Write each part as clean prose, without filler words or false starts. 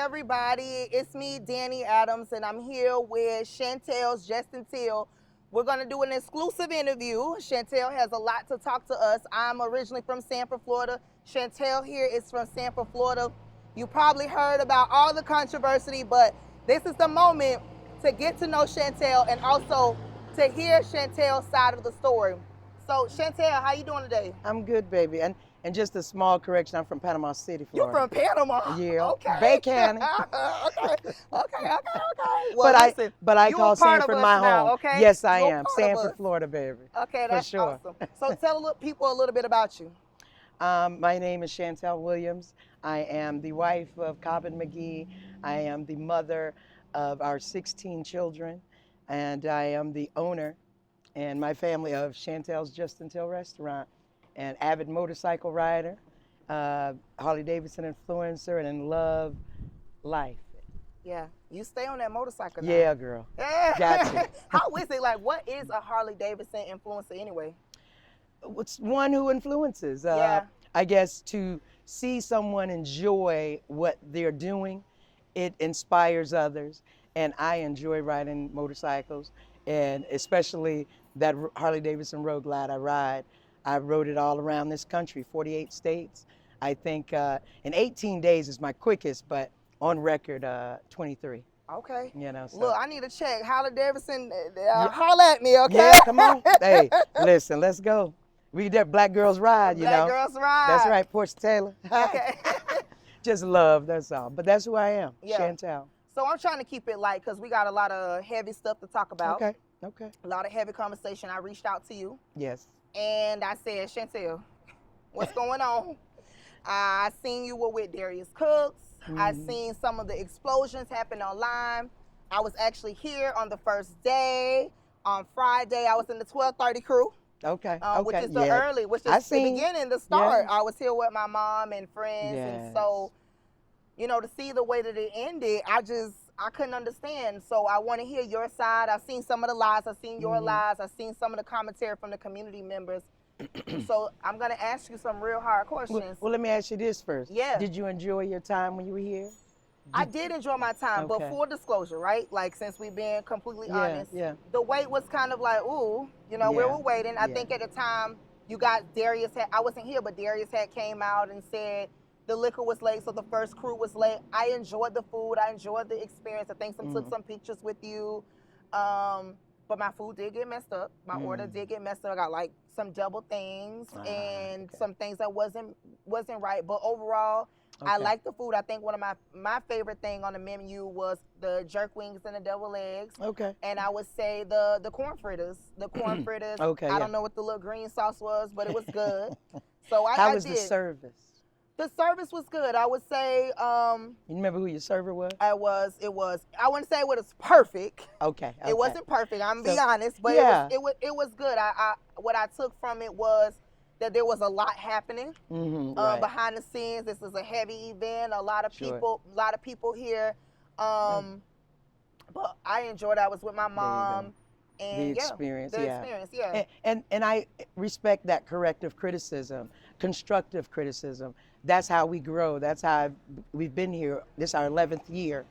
everybody. It's me, Danni Adams, and I'm here with Shantell's Just Until. We're going to do an exclusive interview. Shantell has a lot to talk to us. I'm originally from Sanford, Florida. Shantell here is from Sanford, Florida. You probably heard about all the controversy, but this is the moment to get to know Shantell and also to hear Shantell's side of the story. So, Shantell, how you doing today? I'm good, baby. And just a small correction, I'm from Panama City, You Florida. from Panama? Yeah. Okay. Bay County. okay. Well, listen, but I you call a part Sanford of my us now, home. okay? Yes, I You a am. part of Sanford, us. Florida, baby. Okay, that's for sure. awesome. So tell people a little bit about you. My name is Shantell Williams. I am the wife of Cobbin McGee. I am the mother of our 16 children, and I am the owner and my family of Shantell's Just Until restaurant, an avid motorcycle rider, Harley Davidson influencer, and love life. Yeah, you stay on that motorcycle now. Yeah, girl. Got to. How is it? Like, what is a Harley Davidson influencer anyway? It's one who influences. Yeah. I guess to see someone enjoy what they're doing, it inspires others. And I enjoy riding motorcycles, and especially that Harley Davidson Road Glide I ride. I rode it all around this country, 48 states. I think in 18 days is my quickest, but on record, 23. Okay. You know, so. Look, I need to check. Harley Davidson, holler at me, okay? Yeah, come on. Hey, listen, let's go. We that Black Girls Ride, you know. Black Girls Ride. That's right, Portia Taylor. Okay. Just love, that's all. But that's who I am, Yeah. Shantell. So I'm trying to keep it light because we got a lot of heavy stuff to talk about. Okay. A lot of heavy conversation. I reached out to you. Yes. And I said, Shantell, what's going on? I seen you were with Darius Cooks. I seen some of the explosions happen online. I was actually here on the first day. On Friday, I was in the 12:30 crew. Okay. Which is the early, which is the beginning, the start. Yeah. I was here with my mom and friends. Yes. And so, you know, to see the way that it ended, I couldn't understand. So I want to hear your side. I've seen some of the lies. I've seen your lies. I've seen some of the commentary from the community members. So I'm going to ask you some real hard questions. Well, let me ask you this first. Yeah. Did you enjoy your time when you were here? I did enjoy my time, but Okay. full disclosure, right? Like, since we've been completely honest, Yeah. the wait was kind of like, ooh, you know, we Yeah. were waiting. I think at the time you got I wasn't here, but Darius had came out and said the liquor was late, so the first crew was late. I enjoyed the food. I enjoyed the experience. I think took some pictures with you. But my food did get messed up. My order did get messed up. I got like some double things and some things that wasn't right. But overall, I like the food. I think one of my favorite thing on the menu was the jerk wings and the deviled eggs. Okay. And I would say the corn fritters. The corn fritters. Okay. I don't know what the little green sauce was, but it was good. So How I was did. the service? The service was good. I would say You remember who your server was? it was I wouldn't say it was perfect. Okay. It wasn't perfect. I'm gonna be So, honest, but yeah. it was good. What I took from it was that there was a lot happening Right. behind the scenes. This is a heavy event. A lot of people here. But I enjoyed it. I was with my mom. And The experience, the yeah. experience, yeah. And I respect that corrective criticism, constructive criticism. That's how we grow. That's how we've been here. This is our 11th year.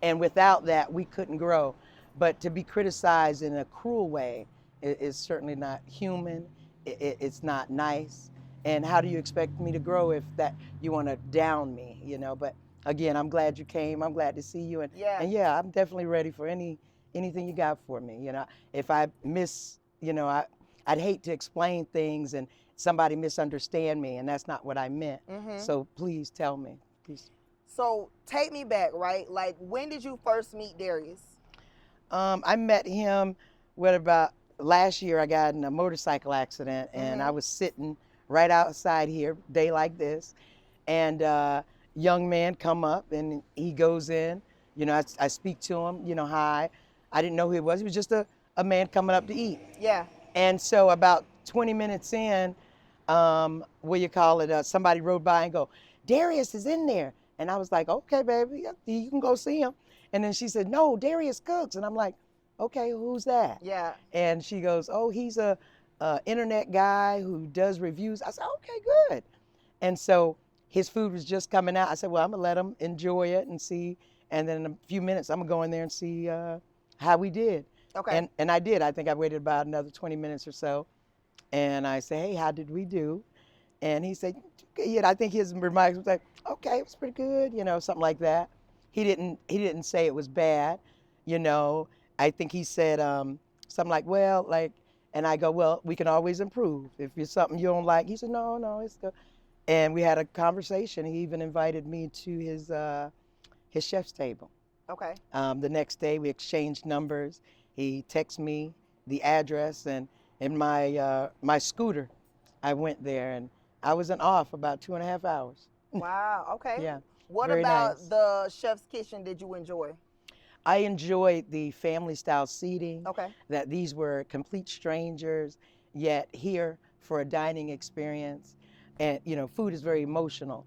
And without that, we couldn't grow. But to be criticized in a cruel way is certainly not human. It's not nice. And how do you expect me to grow if that you want to down me, you know? But again, I'm glad you came. I'm glad to see you. And yeah, I'm definitely ready for anything you got for me. You know, if I miss, you know, I'd hate to explain things and somebody misunderstand me, and that's not what I meant. So please tell me. Please. So take me back, right? Like, when did you first meet Darius? I met him, about last year. I got in a motorcycle accident, and I was sitting right outside here, day like this, and young man come up, and he goes in. You know, I speak to him, you know, hi. I didn't know who he was. He was just a man coming up to eat. Yeah. And so about 20 minutes in, somebody rode by and go, Darius is in there. And I was like, okay, baby, you can go see him. And then she said, no, Darius Cooks. And I'm like, okay, who's that? Yeah. And she goes, oh, he's a internet guy who does reviews. I said, okay, good. And so his food was just coming out. I said, well, I'm gonna let him enjoy it and see. And then in a few minutes, I'm gonna go in there and see how we did. Okay. And I did. I think I waited about another 20 minutes or so. And I said, hey, how did we do? And he said, yeah, I think his remarks was like, okay, it was pretty good, something like that. He didn't say it was bad, you know. I think he said something like, well, like, and I go, well, we can always improve. If it's something you don't like, he said, no, it's good. And we had a conversation. He even invited me to his chef's table. Okay. The next day, we exchanged numbers. He texted me the address, and in my scooter, I went there, and I was in awe for about 2.5 hours. Wow. Okay. Yeah. What very about nice. the chef's kitchen did you enjoy? I enjoyed the family style seating. Okay. That these were complete strangers, yet here for a dining experience. And food is very emotional.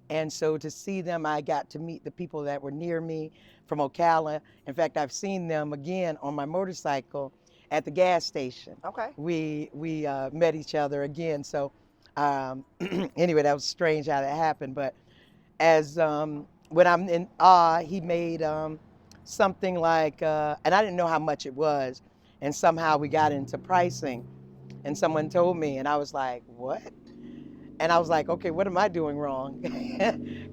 And so to see them, I got to meet the people that were near me from Ocala. In fact, I've seen them again on my motorcycle at the gas station. Okay. We met each other again. So anyway, that was strange how that happened. But as when I'm in awe, he made something like, and I didn't know how much it was. And somehow we got into pricing. And someone told me, and I was like, what? And I was like, okay, what am I doing wrong?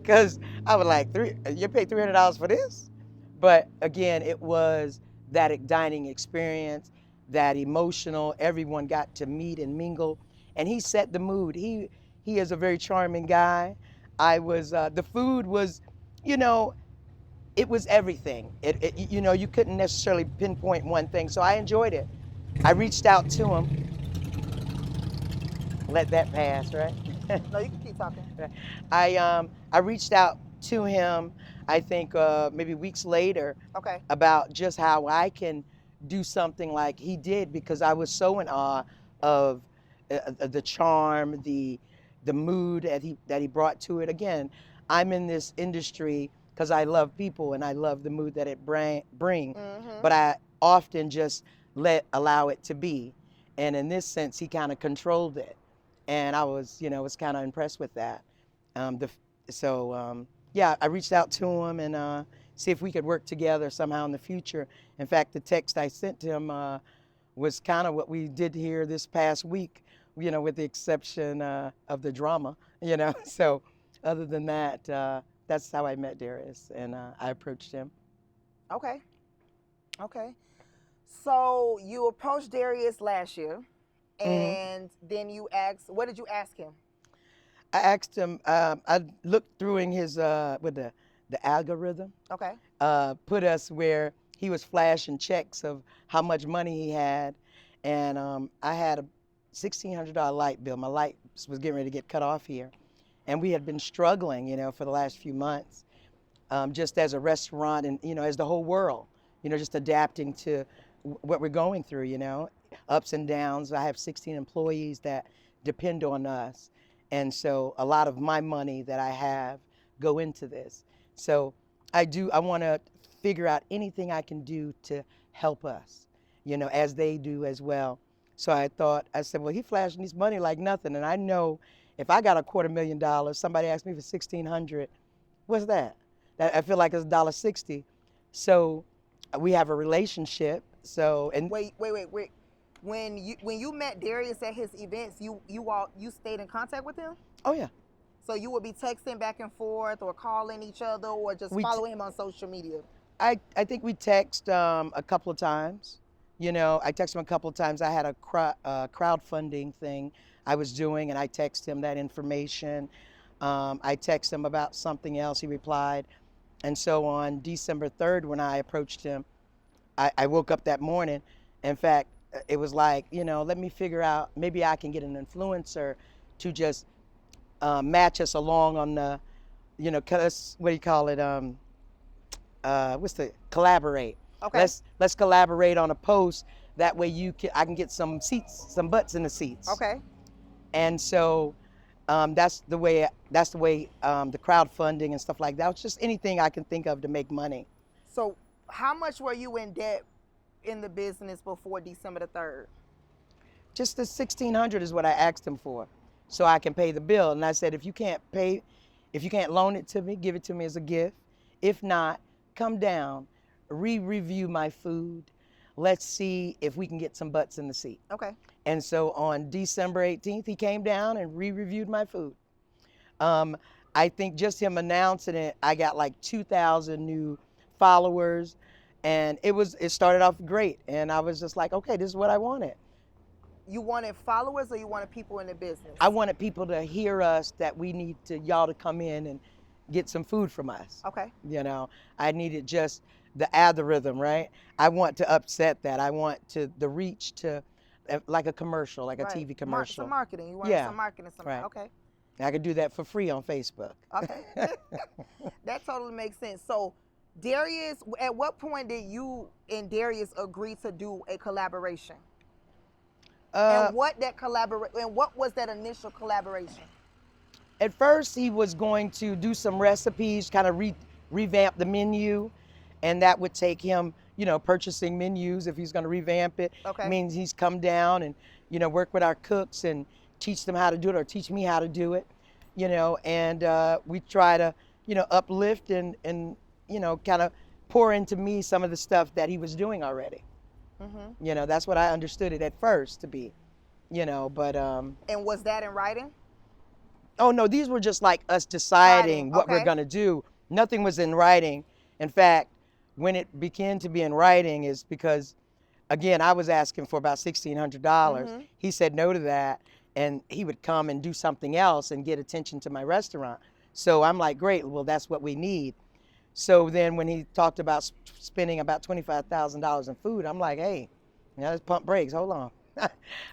Because I was like, you paid $300 for this? But again, it was that dining experience, that emotional, everyone got to meet and mingle. And he set the mood. He is a very charming guy. The food was, it was everything. You couldn't necessarily pinpoint one thing. So I enjoyed it. I reached out to him. Let that pass, right? No, you can keep talking. I reached out to him, I think maybe weeks later, Okay. about just how I can do something like he did, because I was so in awe of the charm, the mood that he brought to it. Again, I'm in this industry because I love people and I love the mood that it bring, Mm-hmm. but I often just allow it to be. And in this sense, he kind of controlled it. And I was kind of impressed with that. Yeah, I reached out to him and see if we could work together somehow in the future. In fact, the text I sent to him was kind of what we did here this past week, with the exception of the drama, So other than that, that's how I met Darius, and I approached him. Okay. Okay. So you approached Darius last year, and then you asked, what did you ask him? I asked him, I looked through in his, with the algorithm, Okay. put us where he was flashing checks of how much money he had. And I had a $1,600 light bill. My lights was getting ready to get cut off here. And we had been struggling, for the last few months, just as a restaurant and, as the whole world, just adapting to what we're going through, ups and downs. I have 16 employees that depend on us. And so a lot of my money that I have go into this. So I want to figure out anything I can do to help us, as they do as well. So I said, well, he flashing his money like nothing. And I know if I got $250,000, somebody asked me for $1,600, what's that? I feel like it's $1.60. So we have a relationship. So, and Wait. When you met Darius at his events, you stayed in contact with him? oh yeah, So you would be texting back and forth or calling each other or just following him on social media? I think we text a couple of times. I texted him a couple of times. I had a crowdfunding thing I was doing, and I texted him that information. I texted him about something else. He replied. And so on December 3rd, when I approached him, I woke up that morning. In fact, it was like, let me figure out, maybe I can get an influencer to just match us along on the, what do you call it? Collaborate. Okay. Let's collaborate on a post. That way I can get some butts in the seats. Okay. And so that's the way the crowdfunding and stuff like that. It's just anything I can think of to make money. So how much were you in debt in the business before December the 3rd? Just the $1,600 is what I asked him for, so I can pay the bill. And I said, if you can't pay, If you can't loan it to me, give it to me as a gift. If not, come down, review my food. Let's see if we can get some butts in the seat. Okay. And so on December 18th, he came down and reviewed my food. I think just him announcing it, I got like 2,000 new followers, and it started off great. And I was just like, okay, this is what I wanted. You wanted followers, or you wanted people in the business? I wanted people to hear us, that we need y'all to come in and get some food from us. Okay. You know, I needed just the algorithm, right? I want to upset that. I want the reach to, like a commercial, like a Right. TV commercial. Some marketing. You wanted Yeah. some marketing. Right. Okay. I could do that for free on Facebook. Okay. That totally makes sense. So, Darius, at what point did you and Darius agree to do a collaboration? And what was that initial collaboration? At first, he was going to do some recipes, kind of revamp the menu, and that would take him, purchasing menus if he's going to revamp it. Okay. Means he's come down and, work with our cooks and teach them how to do it, or teach me how to do it, and we try to, uplift and kind of pour into me some of the stuff that he was doing already. Mm-hmm. That's what I understood it at first to be, but. And was that in writing? Oh no, these were just like us deciding what we're gonna do. Nothing was in writing. In fact, when it began to be in writing is because, again, I was asking for about $1,600. Mm-hmm. He said no to that, and he would come and do something else and get attention to my restaurant. So I'm like, great, well, that's what we need. So then when he talked about spending about $25,000 in food, I'm like, hey, let's pump brakes, hold on.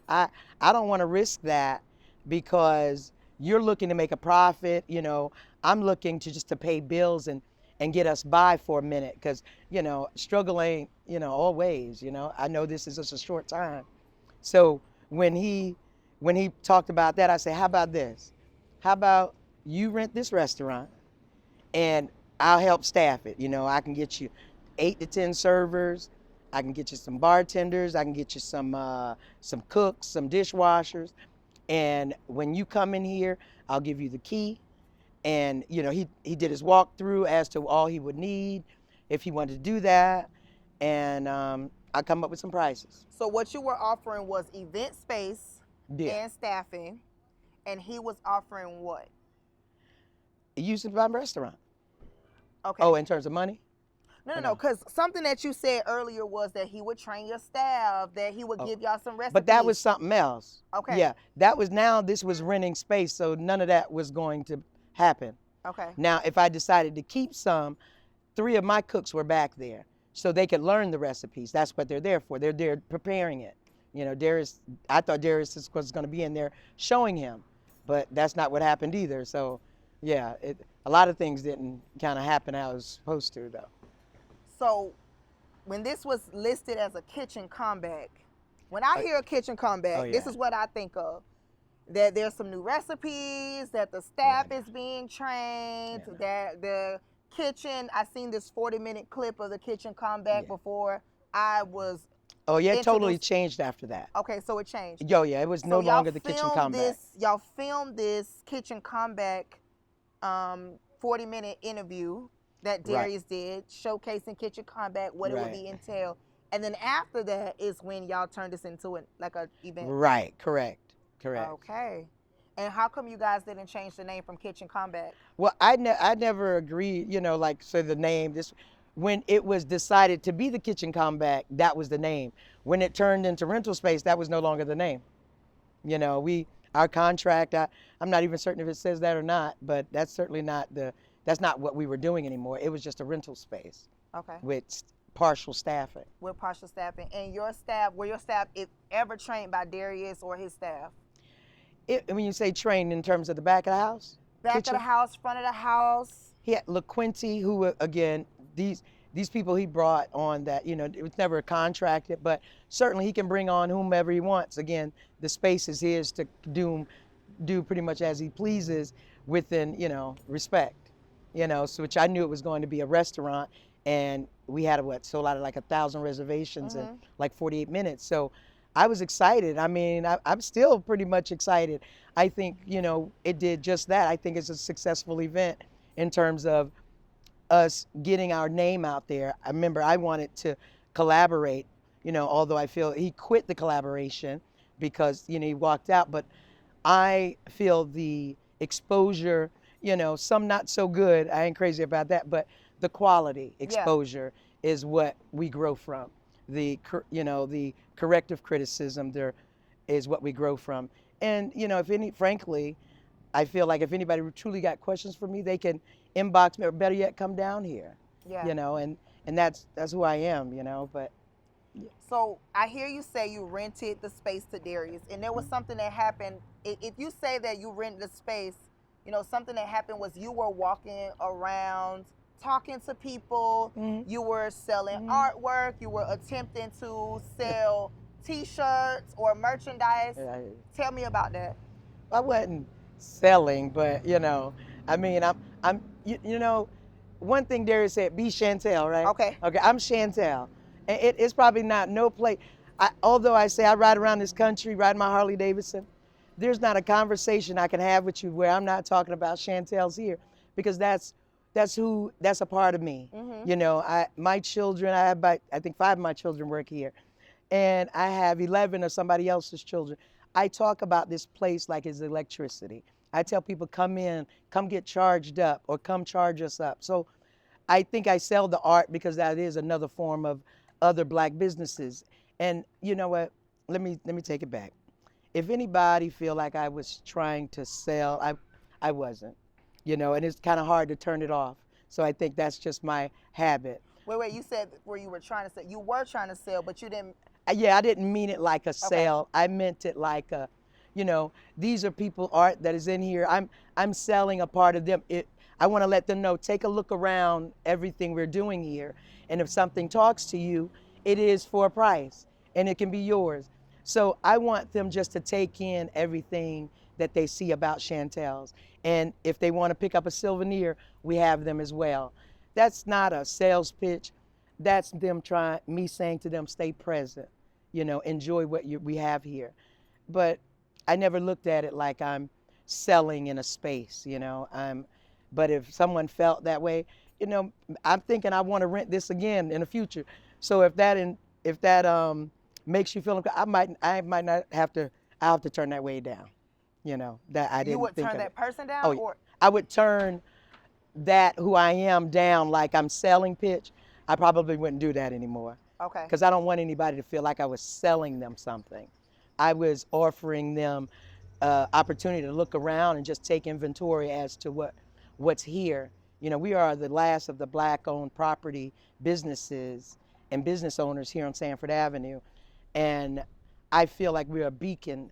I don't wanna risk that, because you're looking to make a profit, I'm looking to pay bills and get us by for a minute, because, struggle ain't, always, I know this is just a short time. So when he talked about that, I said, how about this? How about you rent this restaurant and I'll help staff it. I can get you 8 to 10 servers. I can get you some bartenders. I can get you some cooks, some dishwashers. And when you come in here, I'll give you the key. And, he did his walkthrough as to all he would need if he wanted to do that. And I come up with some prices. So what you were offering was event space Yeah. and staffing, and he was offering what? Use it by restaurant. Okay. Oh, in terms of money? No, because something that you said earlier was that he would train your staff, that he would give y'all some recipes. But that was something else. Okay. Yeah, this was renting space, so none of that was going to happen. Okay. Now, if I decided to keep some, 3 of my cooks were back there, so they could learn the recipes. That's what they're there for. They're there preparing it. I thought Darius was going to be in there showing him, but that's not what happened either. So, yeah, a lot of things didn't kind of happen how it was supposed to, though. So when this was listed as a kitchen comeback, when I hear a kitchen comeback, this is what I think of. That there's some new recipes, that the staff is being trained, that the kitchen, I seen this 40-minute clip of the kitchen comeback before I was. Oh yeah, it totally changed after that. Okay, so it changed. It was no longer the kitchen comeback. Y'all filmed this kitchen comeback 40-minute interview that Darius did, showcasing kitchen comeback, what it would be entail. And then after that is when y'all turned this into like a event. Right, correct. Okay. And how come you guys didn't change the name from Kitchen Comeback? Well, I never agreed, the name. When it was decided to be the Kitchen Comeback, that was the name. When it turned into rental space, that was no longer the name. Our contract, I'm not even certain if it says that or not, but that's certainly that's not what we were doing anymore. It was just a rental space. Okay. With partial staffing. With partial staffing. And your staff, were your staff ever trained by Darius or his staff? When you say trained in terms of the back of the house? Back kitchen? of the house, front of the house? He had LaQuinty, who, again, these people he brought on that, it was never contracted, but certainly he can bring on whomever he wants. Again, the space is his to do pretty much as he pleases within, respect. So which I knew it was going to be a restaurant, and we had sold out of like 1,000 reservations in like 48 minutes. So I was excited. I mean, I'm still pretty much excited. I think, you know, it did just that. I think it's a successful event in terms of us getting our name out there. I remember I wanted to collaborate, you know, although I feel he quit the collaboration because, you know, he walked out. But I feel the exposure, you know, some not so good. I ain't crazy about that, but the quality exposure is what we grow from. You know, the corrective criticism there is what we grow from. And, you know, frankly, I feel like if anybody truly got questions for me, they can inbox me, or better yet, come down here. Yeah. You know, and that's who I am, you know, but. So I hear you say you rented the space to Darius, and there was something that happened. If you say that you rented the space, you know, something that happened was you were walking around talking to people, you were selling artwork, you were attempting to sell T-shirts or merchandise. Tell me about that. I wasn't selling, but, you know, I mean, you know, one thing Darius said, be Shantell, right? Okay. Okay, I'm Shantell. And it's probably not no place. Although I say I ride around this country, ride my Harley Davidson, there's not a conversation I can have with you where I'm not talking about Shantell's here, because that's a part of me. You know, my children, I think 5 of my children work here, and I have 11 of somebody else's children. I talk about this place like it's electricity. I tell people, come in, come get charged up, or come charge us up. So I think I sell the art because that is another form of other Black businesses. And you know what? Let me take it back. If anybody feel like I was trying to sell, I wasn't. You know, and it's kind of hard to turn it off. So I think that's just my habit. Wait, you said where you were trying to sell. You were trying to sell, but you didn't. Yeah, I didn't mean it like a sale. I meant it like a, you know, these are people, art that is in here. I'm selling a part of them. I want to let them know, take a look around everything we're doing here. And if something talks to you, it is for a price and it can be yours. So I want them just to take in everything that they see about Shantell's. And if they want to pick up a souvenir, we have them as well. That's not a sales pitch. That's me saying to them, stay present, you know, enjoy what we have here. But I never looked at it like I'm selling in a space, you know. But if someone felt that way, you know, I'm thinking I want to rent this again in the future. So if that makes you feel, I might not have to. I'll have to turn that way down. You know, that I didn't. You would think turn of that it. person down, or I would turn that who I am down, like I'm selling pitch. I probably wouldn't do that anymore. Okay. Because I don't want anybody to feel like I was selling them something. I was offering them opportunity to look around and just take inventory as to what's here. You know, we are the last of the Black-owned property businesses and business owners here on Sanford Avenue. And I feel like we're a beacon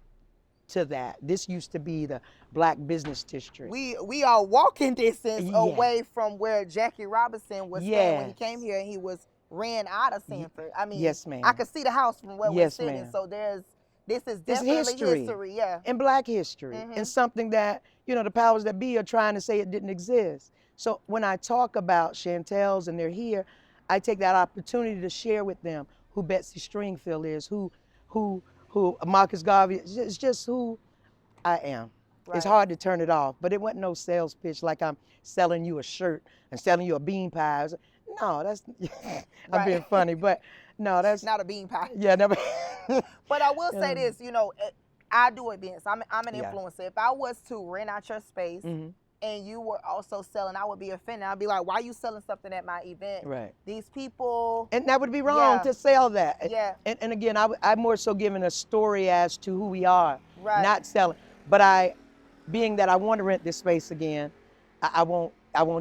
to that. This used to be the Black business district. We are walking distance away from where Jackie Robinson was staying when he came here, and he was ran out of Sanford. I mean, yes, ma'am. I could see the house from where we're sitting. Ma'am. So this is definitely history, yeah. And Black history. And something that, you know, the powers that be are trying to say it didn't exist. So when I talk about Shantell's and they're here, I take that opportunity to share with them who Betsy Stringfield is, who Marcus Garvey is. It's just who I am. Right. It's hard to turn it off, but it wasn't no sales pitch like I'm selling you a shirt and selling you a bean pie. No, that's, I'm being funny, but no, that's not a bean pie. Yeah, never. But I will say this, you know, I do events. I'm an influencer. If I was to rent out your space and you were also selling, I would be offended. I'd be like, why are you selling something at my event? Right. These people. And that would be wrong to sell that. Yeah. And again, I'm more so giving a story as to who we are, not selling. But being that I want to rent this space again, I won't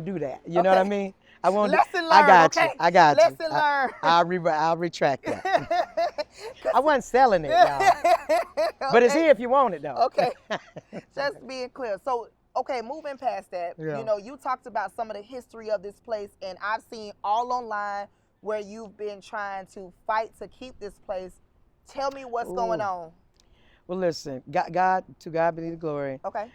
do that. You know what I mean? I won't. Lesson learned. I got you. I got you. Lesson learned. I'll retract that. I wasn't selling it, y'all. But it's here if you want it, though. Okay. Just being clear. So, okay, moving past that, you know, you talked about some of the history of this place, and I've seen all online where you've been trying to fight to keep this place. Tell me what's going on. Well, listen, God, to God be the glory. Okay.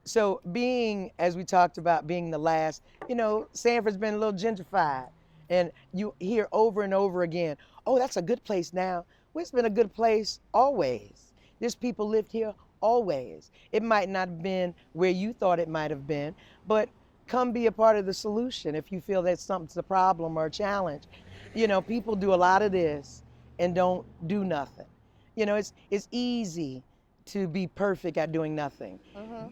So being, as we talked about, being the last, you know, Sanford's been a little gentrified. And you hear over and over again, oh, that's a good place now. Well, it's been a good place always. There's people lived here always. It might not have been where you thought it might have been, but come be a part of the solution if you feel that something's a problem or a challenge. You know, people do a lot of this and don't do nothing. You know, it's easy to be perfect at doing nothing.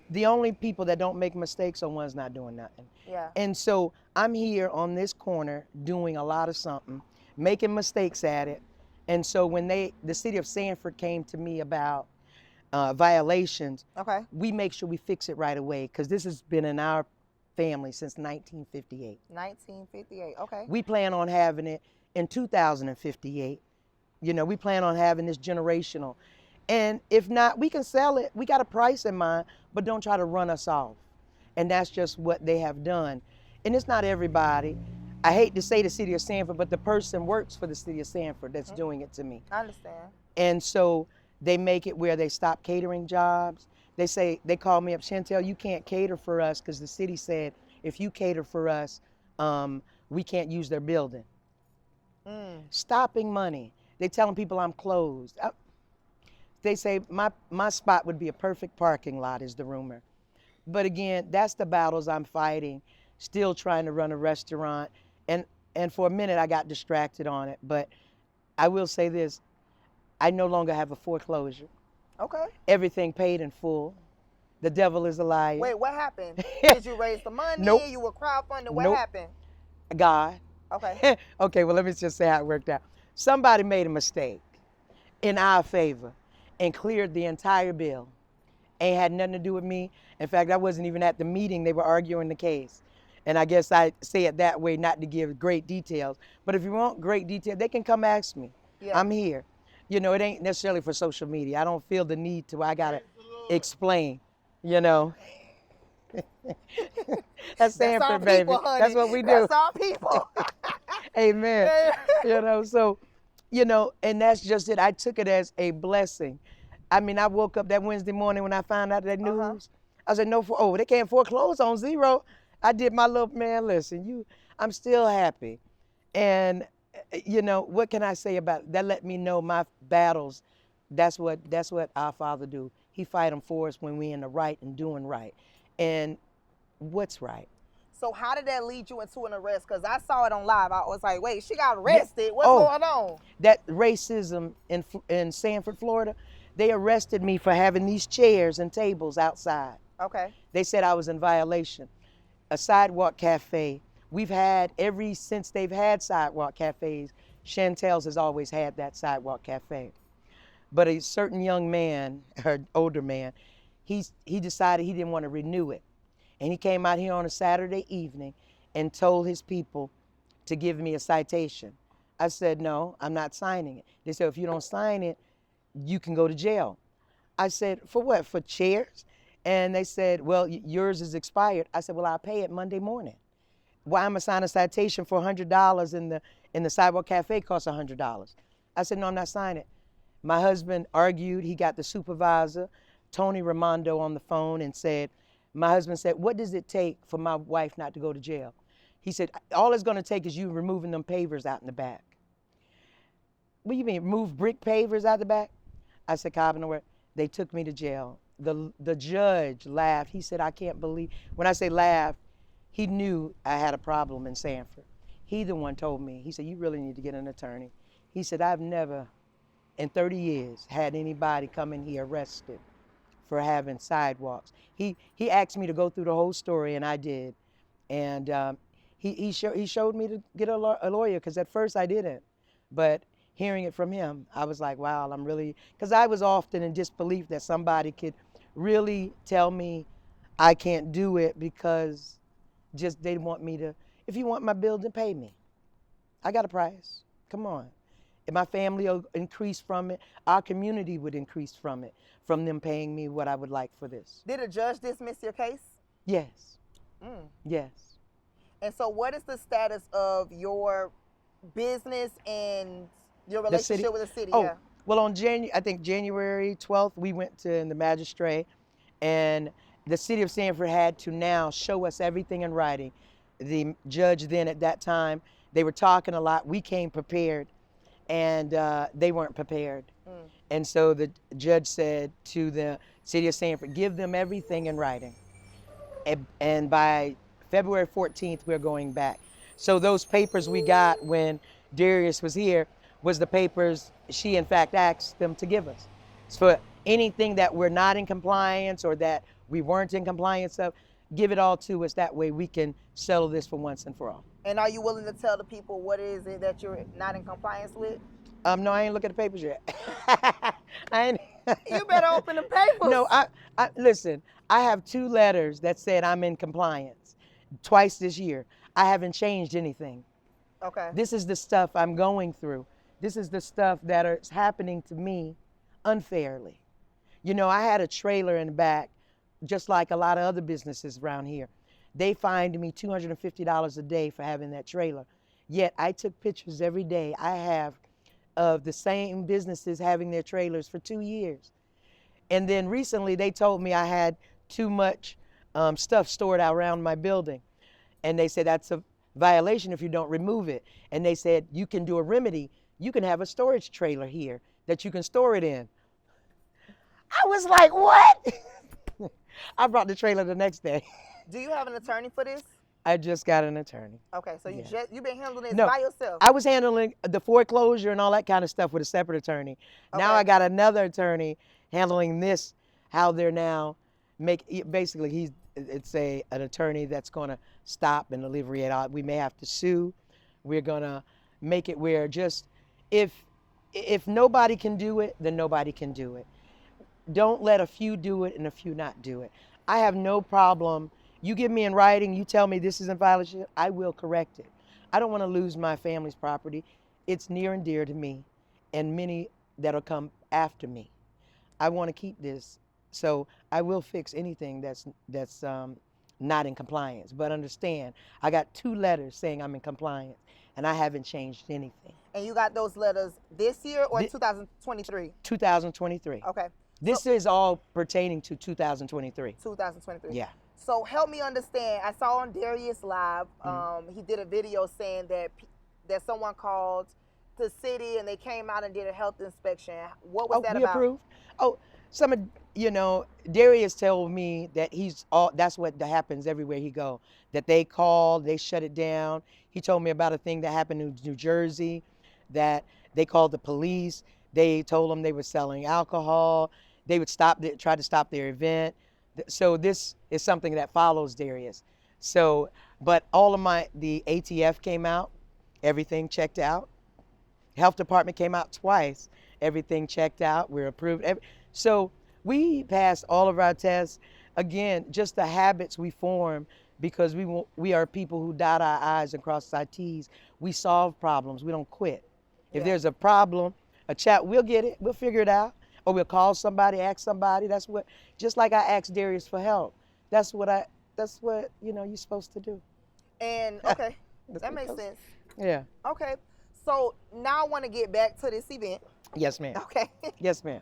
The only people that don't make mistakes are ones not doing nothing. Yeah. And so I'm here on this corner doing a lot of something, making mistakes at it. And so when the city of Sanford came to me about violations, Okay. we make sure we fix it right away because this has been in our family since 1958. 1958. Okay. We plan on having it in 2058. You know, we plan on having this generational. And if not, we can sell it. We got a price in mind, but don't try to run us off. And that's just what they have done. And it's not everybody. I hate to say the city of Sanford, but the person works for the city of Sanford that's doing it to me. I understand. And so they make it where they stop catering jobs. They call me up, Shantell, you can't cater for us because the city said if you cater for us, we can't use their building. Stopping money. They telling people I'm closed. They say my spot would be a perfect parking lot is the rumor. But again, that's the battles I'm fighting, still trying to run a restaurant. And for a minute I got distracted on it. But I will say this, I no longer have a foreclosure. Okay. Everything paid in full. The devil is a liar. Wait, what happened? Did you raise the money? Nope. You were crowdfunding? What Nope. happened? God. Okay. Okay, well, let me just say how it worked out. Somebody made a mistake in our favor and cleared the entire bill. Ain't had nothing to do with me. In fact, I wasn't even at the meeting. They were arguing the case. And I guess I say it that way not to give great details. But if you want great detail, they can come ask me. Yeah. I'm here. You know, it ain't necessarily for social media. I don't feel the need to, I gotta explain, you know. That's Sanford, our baby. people, honey. That's what we do. That's our people. Amen. You know, so, you know, and that's just it. I took it as a blessing. I mean, I woke up that Wednesday morning when I found out that news. I said, they can't foreclose on zero. I did my little, man, listen, I'm still happy. And, you know, what can I say about it? That let me know my battles. That's what our Father do. He fight them for us when we in the right and doing right. And what's right? So how did that lead you into an arrest? Because I saw it on live. I was like, wait, she got arrested. What's going on? That racism in Sanford, Florida, they arrested me for having these chairs and tables outside. Okay. They said I was in violation. A sidewalk cafe. We've had, since they've had sidewalk cafes, Shantell's has always had that sidewalk cafe. But a certain young man, or older man, he decided he didn't want to renew it. And he came out here on a Saturday evening and told his people to give me a citation. I said, no, I'm not signing it. They said, if you don't sign it, you can go to jail. I said, for what, for chairs? And they said, well, yours is expired. I said, well, I'll pay it Monday morning. Why am I signing a citation for $100 in the sidewalk cafe costs $100? I said, no, I'm not signing it. My husband argued. He got the supervisor, Tony Raimondo, on the phone and said, my husband said, what does it take for my wife not to go to jail? He said, all it's going to take is you removing them pavers out in the back. What do you mean, move brick pavers out the back? I said, Cobbin, they took me to jail. The judge laughed. He said, I can't believe. When I say laugh, he knew I had a problem in Sanford. He the one told me. He said, you really need to get an attorney. He said, I've never in 30 years had anybody come in here arrested for having sidewalks. He asked me to go through the whole story, and I did. And he showed me to get a lawyer, because at first I didn't. But hearing it from him, I was like, wow, I'm really, because I was often in disbelief that somebody could really tell me I can't do it because just they want me to, if you want my building, pay me. I got a price. Come on. If my family will increase from it, our community would increase from it, from them paying me what I would like for this. Did a judge dismiss your case? Yes. Yes. And so what is the status of your business and your relationship with the city? Oh, well, on I think January 12th, we went to the magistrate, and the city of Sanford had to now show us everything in writing. The judge then at that time, they were talking a lot. We came prepared, and they weren't prepared. Mm. And so the judge said to the city of Sanford, give them everything in writing. And by February 14th, we're going back. So those papers we got when Darius was here was the papers she in fact asked them to give us. It's for anything that we're not in compliance or that we weren't in compliance of, give it all to us. That way we can settle this for once and for all. And are you willing to tell the people what is it that you're not in compliance with? No, I ain't looking at the papers yet. I ain't. You better open the papers. No, I listen. I have 2 letters that said I'm in compliance twice this year. I haven't changed anything. Okay. This is the stuff I'm going through. This is the stuff that is happening to me unfairly. You know, I had a trailer in the back, just like a lot of other businesses around here. They fined me $250 a day for having that trailer. Yet I took pictures every day I have of the same businesses having their trailers for 2 years. And then recently they told me I had too much stuff stored around my building. And they said that's a violation if you don't remove it. And they said you can do a remedy. You can have a storage trailer here that you can store it in. I was like, what? I brought the trailer the next day. Do you have an attorney for this? I just got an attorney. Okay, so Yeah. you've been handling this No, by yourself. I was handling the foreclosure and all that kind of stuff with a separate attorney. Now Okay. I got another attorney handling this, how they're now basically it's an attorney that's going to stop and alleviate all. We may have to sue. We're going to make it where just if nobody can do it, then nobody can do it. Don't let a few do it and a few not do it. I have no problem. You give me in writing, you tell me this is in violation, I will correct it. I don't want to lose my family's property. It's near and dear to me and many that'll come after me. I want to keep this, so I will fix anything that's not in compliance. But understand, I got 2 letters saying I'm in compliance, and I haven't changed anything. And you got those letters this year or 2023? 2023. Okay. This is all pertaining to 2023. 2023. Yeah. So help me understand. I saw on Darius Live, he did a video saying that someone called the city and they came out and did a health inspection. What was that we about? Approved? Oh, Darius told me that that's what happens everywhere he go. That they call, they shut it down. He told me about a thing that happened in New Jersey, that they called the police. They told them they were selling alcohol. They would try to stop their event. So this is something that follows Darius. So, but all of the ATF came out, everything checked out. Health department came out twice, everything checked out, we're approved. So we passed all of our tests. Again, just the habits we form because we are people who dot our I's and cross our T's. We solve problems, we don't quit. If there's a problem, a chat, we'll get it, we'll figure it out. Or we'll call somebody, ask somebody. That's what, just like I asked Darius for help. That's what you're supposed to do. And okay, that makes sense. Yeah. Okay, so now I want to get back to this event. Yes, ma'am. Okay. Yes, ma'am.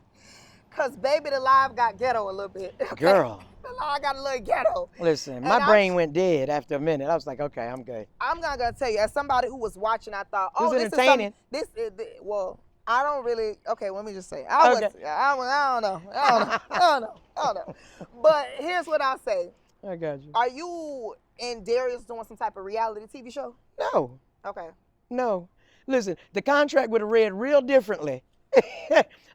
Cause baby, the live got ghetto a little bit. Okay? Girl. The live got a little ghetto. Listen, And my brain went dead after a minute. I was like, okay, I'm good. I'm not gonna tell you. As somebody who was watching, I thought, It was this entertaining. is well. I don't really. Okay, let me just say. I don't know. I don't know. But here's what I'll say. I got you. Are you and Darius doing some type of reality TV show? No. Okay. No. Listen, the contract would have read real differently.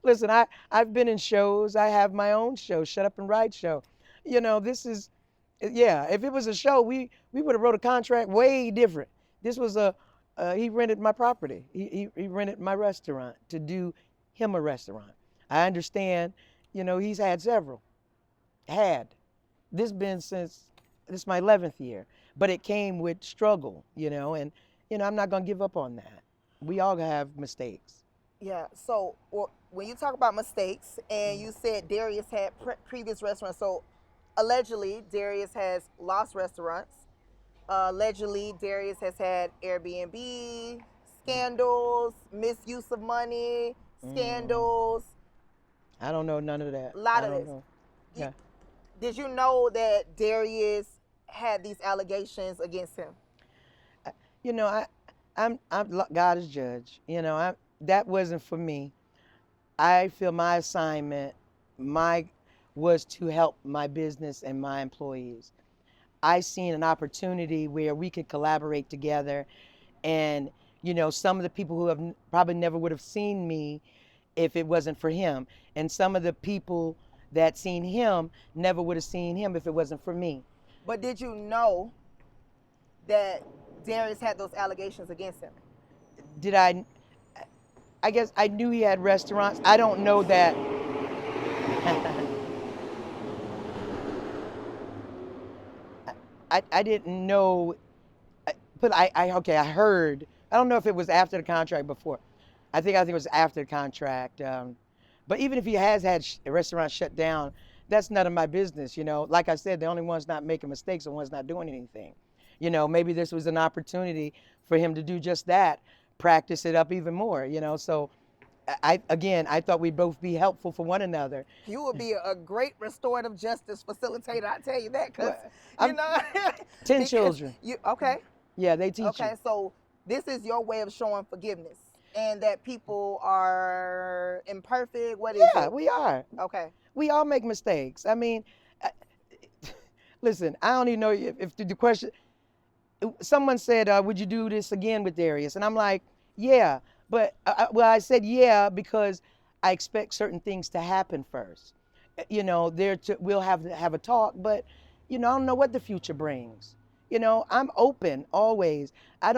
Listen, I've been in shows. I have my own show, Shut Up and Ride show. This is, if it was a show, we would have wrote a contract way different. This was he rented my property. He rented my restaurant to do him a restaurant. I understand, he's had several. This is my 11th year, but it came with struggle, and, I'm not going to give up on that. We all have mistakes. Yeah. So when you talk about mistakes, and you said Darius had previous restaurants, so allegedly Darius has lost restaurants. Allegedly, Darius has had Airbnb scandals, misuse of money scandals. I don't know none of that. A lot I of don't this. know. Yeah. Did you know that Darius had these allegations against him? I'm God is judge. that wasn't for me. I feel my assignment, my was to help my business and my employees. I seen an opportunity where we could collaborate together, and some of the people who have probably never would have seen me if it wasn't for him, and some of the people that seen him never would have seen him if it wasn't for me. But did you know that Darius had those allegations against him? Did I guess I knew he had restaurants. I don't know that. I didn't know, but okay, I heard. I don't know if it was after the contract before. I think it was after the contract. But even if he has had a restaurant shut down, that's none of my business. Like I said, the only ones not making mistakes are the ones not doing anything. Maybe this was an opportunity for him to do just that, practice it up even more. So I thought we'd both be helpful for one another. You would be a great restorative justice facilitator, I tell you that, because, 10 children. Okay. Yeah, they teach Okay, you. so this is your way of showing forgiveness and that people are imperfect. What is it? Yeah, we are. Okay. We all make mistakes. I mean, listen, I don't even know if the question, someone said, would you do this again with Darius? And I'm like, yeah. But, I said yeah because I expect certain things to happen first. We'll have to have a talk, but, I don't know what the future brings. I'm open always. I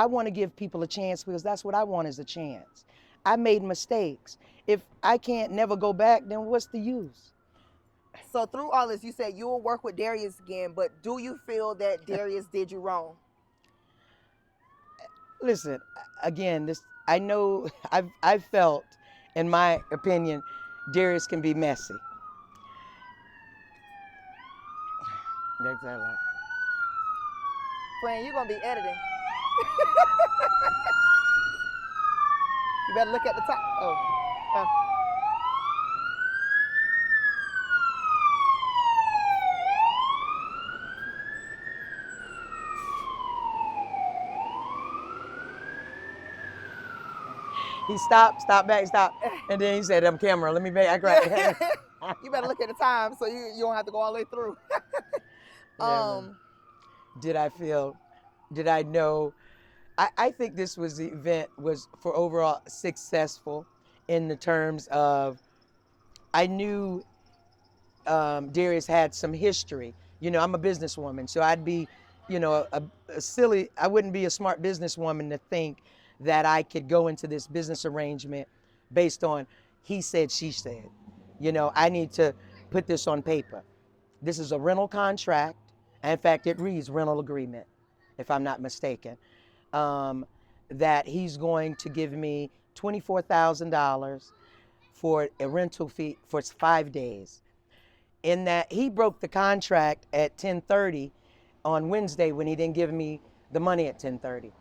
want to give people a chance because that's what I want is a chance. I made mistakes. If I can't never go back, then what's the use? So through all this, you said you will work with Darius again, but do you feel that Darius did you wrong? Listen, again, I know I've felt, in my opinion, Darius can be messy. That's a lot. Friend, you're gonna be editing. You better look at the top. Oh. He stopped back, and then he said, "I'm camera. Let me make." I grabbed. You better look at the time so you don't have to go all the way through. Did I know? I think this event was for overall successful in the terms of I knew Darius had some history. I'm a businesswoman, so I'd be, a silly. I wouldn't be a smart businesswoman to think that I could go into this business arrangement based on he said, she said. I need to put this on paper. This is a rental contract. In fact, it reads rental agreement, if I'm not mistaken, that he's going to give me $24,000 for a rental fee for 5 days. In that he broke the contract at 10:30 on Wednesday when he didn't give me the money at 10:30.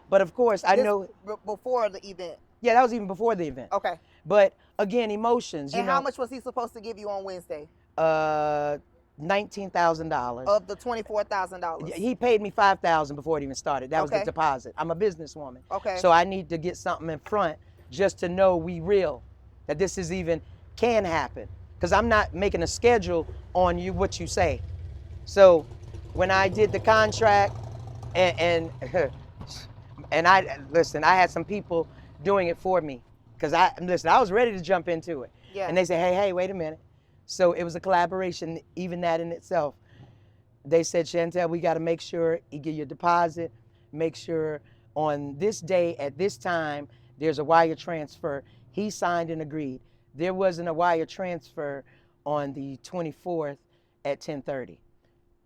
But of course, I know before the event. Yeah, that was even before the event. Okay. But again, emotions. And how much was he supposed to give you on Wednesday? $19,000. Of the $24,000. He paid me $5,000 before it even started. That was the deposit. I'm a businesswoman. Okay. So I need to get something in front just to know we real, that this is even can happen. Because I'm not making a schedule on you what you say. So when I did the contract and I had some people doing it for me because I was ready to jump into it. Yeah. And they said, hey, wait a minute. So it was a collaboration, even that in itself. They said, Shantell, we got to make sure you get your deposit, make sure on this day at this time, there's a wire transfer. He signed and agreed. There wasn't a wire transfer on the 24th at 10:30.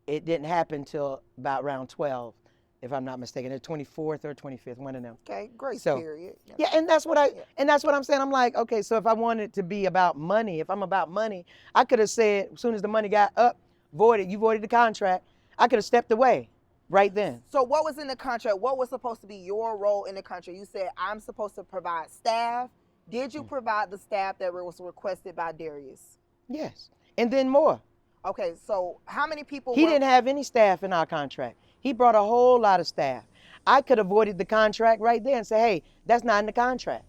It didn't happen till about around 12. If I'm not mistaken, the 24th or 25th, one of them. Okay, grace period. Yeah, and that's what I'm saying. I'm like, okay, so if I wanted to be about money, if I'm about money, I could have said, as soon as the money got up, you voided the contract, I could have stepped away right then. So what was in the contract? What was supposed to be your role in the contract? You said, I'm supposed to provide staff. Did you provide the staff that was requested by Darius? Yes, and then more. Okay, so how many people He didn't have any staff in our contract. He brought a whole lot of staff. I could have voided the contract right there and say, hey, that's not in the contract.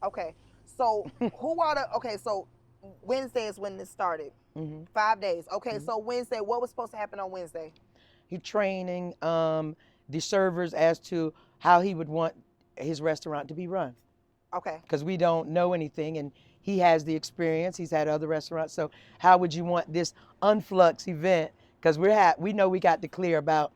Okay. So who are the okay, so Wednesday is when this started. 5 days. Okay, so Wednesday, what was supposed to happen on Wednesday? He training the servers as to how he would want his restaurant to be run. Okay. Because we don't know anything, and he has the experience. He's had other restaurants. So how would you want this unflux event? Because we know we got to clear about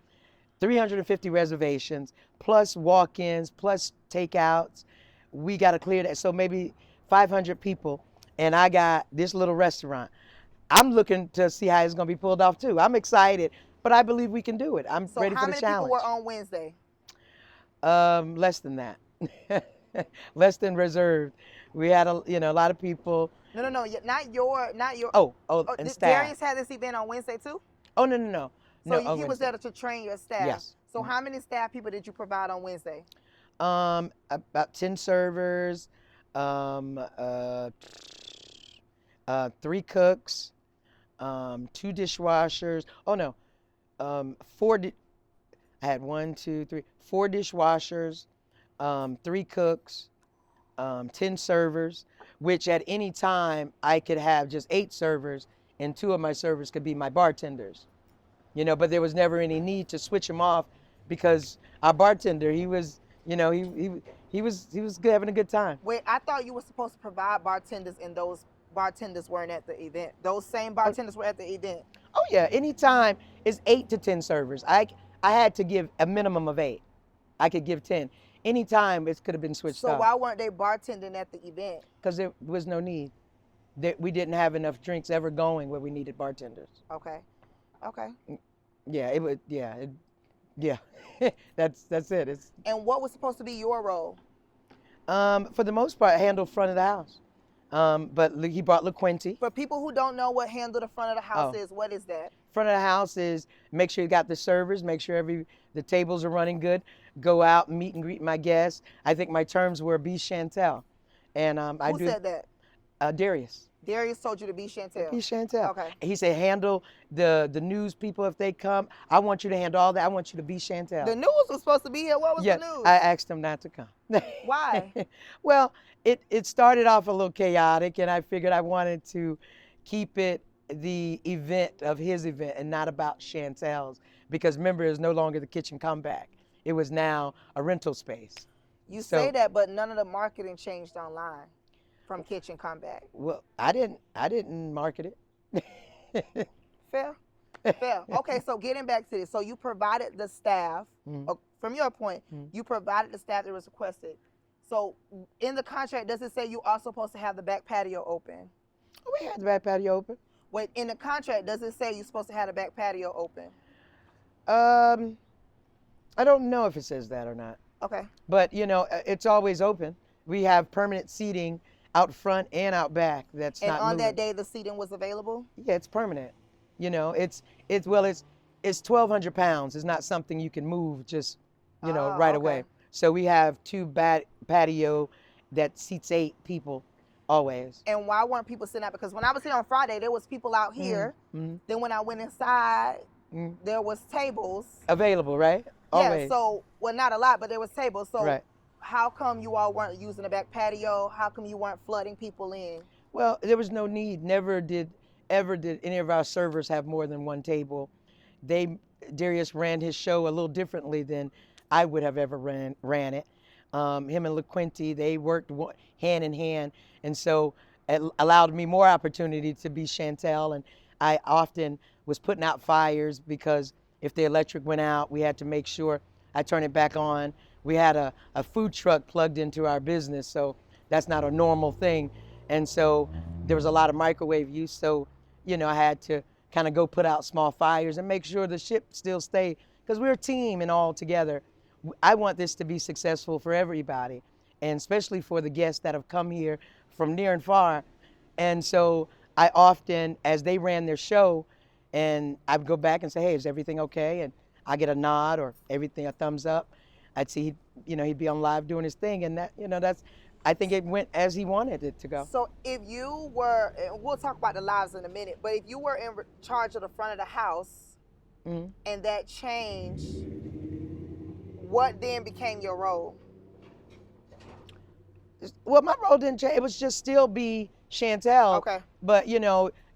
350 reservations, plus walk-ins, plus takeouts. We got to clear that. So maybe 500 people, and I got this little restaurant. I'm looking to see how it's going to be pulled off too. I'm excited, but I believe we can do it. I'm So ready how for the many people challenge. were on Wednesday? Less than that. Less than reserved. We had a lot of people. No, not your. Oh, and staff. Darius had this event on Wednesday too. Oh, no. So No, he was there to train your staff. Yes. So how many staff people did you provide on Wednesday? About 10 servers, 3 cooks, 2 dishwashers. Oh no, 4. I had 1, 2, 3, 4 dishwashers, 3 cooks, 10 servers, which at any time I could have just 8 servers, and 2 of my servers could be my bartenders. But there was never any need to switch them off because our bartender, he was good, having a good time. Wait, I thought you were supposed to provide bartenders, and those bartenders weren't at the event. Those same bartenders were at the event. Oh yeah, anytime it's 8 to 10 servers. I had to give a minimum of 8. I could give 10. Anytime it could have been switched off. So why weren't they bartending at the event? Because there was no need. We didn't have enough drinks ever going where we needed bartenders. Okay. Yeah, it would. Yeah. That's it. And what was supposed to be your role? For the most part, handle front of the house. But he brought LaQuinty. For people who don't know what handle the front of the house is, what is that? Front of the house is make sure you got the servers, make sure the tables are running good, go out, meet and greet my guests. I think my terms were be Shantell. And Who said that? Darius. Darius told you to be Shantell. Be Shantell. Okay. He said handle the news people if they come. I want you to handle all that. I want you to be Shantell. The news was supposed to be here. What was the news? I asked him not to come. Why? Well, it started off a little chaotic, and I figured I wanted to keep it the event of his event and not about Shantell's, because remember, it was no longer the kitchen comeback. It was now a rental space. You say that, but none of the marketing changed online from Kitchen Comeback. Well, I didn't market it. Fair. Okay, so getting back to this. So you provided the staff, from your point, you provided the staff that was requested. So in the contract, does it say you also supposed to have the back patio open? We had the back patio open. Wait, in the contract, does it say you're supposed to have the back patio open? I don't know if it says that or not. Okay. But, it's always open. We have permanent seating out front and out back. That's and not on moving. that day, the seating was available? Yeah, it's permanent. It's 1,200 pounds. It's not something you can move just, right away. So we have 2 patio that seats 8 people always. And why weren't people sitting out? Because when I was here on Friday, there was people out here. Then when I went inside, there was tables. Available, right? Always. Yeah, so, well, not a lot, but there was tables. So right. How come you all weren't using the back patio? How come you weren't flooding people in? Well, there was no need. Never did any of our servers have more than 1 table. Darius ran his show a little differently than I would have ever ran it. Him and LaQuinty, they worked hand in hand, and so it allowed me more opportunity to be Shantell. And I often was putting out fires because if the electric went out, we had to make sure I turn it back on. We had a food truck plugged into our business, so that's not a normal thing. And so there was a lot of microwave use, so I had to kind of go put out small fires and make sure the ship still stayed, because we're a team and all together. I want this to be successful for everybody, and especially for the guests that have come here from near and far. And so I often, as they ran their show, and I'd go back and say, hey, is everything okay? And I get a nod or everything, a thumbs up. I'd see, he'd be on live doing his thing, and that's, I think it went as he wanted it to go. So if you were, and we'll talk about the lives in a minute, but if you were in charge of the front of the house, and that changed, what then became your role? Well, my role didn't change. It was just still be Shantell. Okay. But,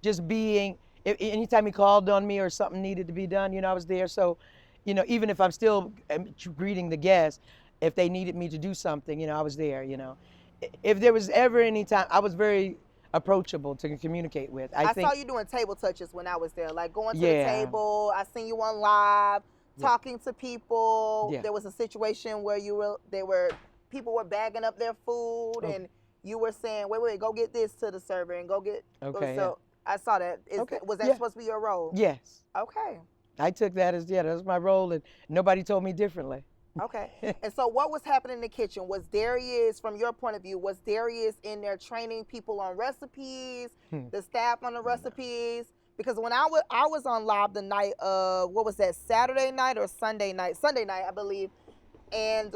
just being, anytime he called on me or something needed to be done, I was there. So, even if I'm still greeting the guests, if they needed me to do something, I was there, If there was ever any time, I was very approachable to communicate with. I think, saw you doing table touches when I was there, like going to the Yeah. table. I seen you on live, Yeah. talking to people. Yeah. There was a situation where people were bagging up their food, Okay. and you were saying, wait, go get this to the server and go get. Okay, So I saw that. Okay, Was that yeah. supposed to be your role? Yes. Okay. I took that as, that was my role, and nobody told me differently. Okay. And so what was happening in the kitchen? Was Darius, from your point of view, was Darius in there training people on recipes, the staff on the recipes? Because when I was on live the night of, what was that, Saturday night or Sunday night? Sunday night, I believe. And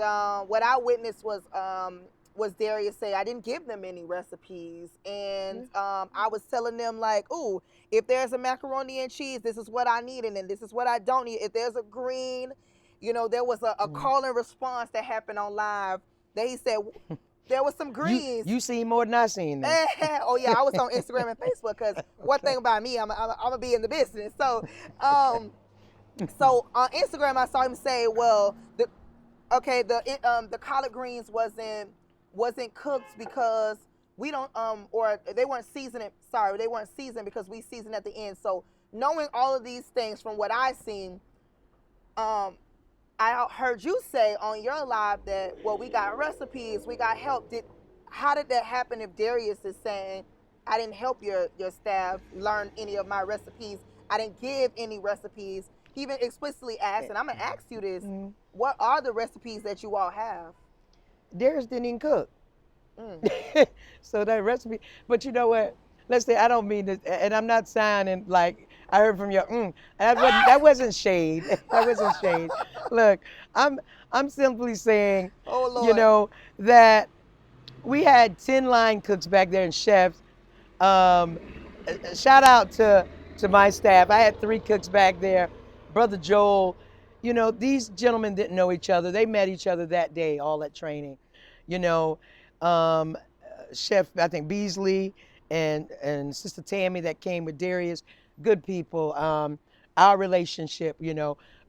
what I witnessed was Darius say, I didn't give them any recipes. And I was telling them, like, ooh, if there's a macaroni and cheese, this is what I need, and then this is what I don't need. If there's a green, there was a call and response that happened on live that he said there was some greens. You seen more than I seen. Oh yeah, I was on Instagram and Facebook, because one thing about me, I'm gonna be in the business. So, so on Instagram I saw him say, well, the collard greens wasn't cooked because we don't or they weren't seasoned. Sorry, they weren't seasoned because we seasoned at the end. So knowing all of these things from what I seen, I heard you say on your live that, well, we got recipes, we got help. How did that happen if Darius is saying, I didn't help your staff learn any of my recipes, I didn't give any recipes? He even explicitly asked, and I'm going to ask you this, what are the recipes that you all have? Darius didn't even cook. So that recipe, but you know what? Let's say, I don't mean this, and I'm not signing like I heard from your that wasn't shade. That wasn't shade. Look, I'm simply saying, that we had 10 line cooks back there and chefs. Shout out to my staff. I had 3 cooks back there. Brother Joel, these gentlemen didn't know each other. They met each other that day, all at training. Chef, I think Beasley and Sister Tammy that came with Darius, good people. Our relationship,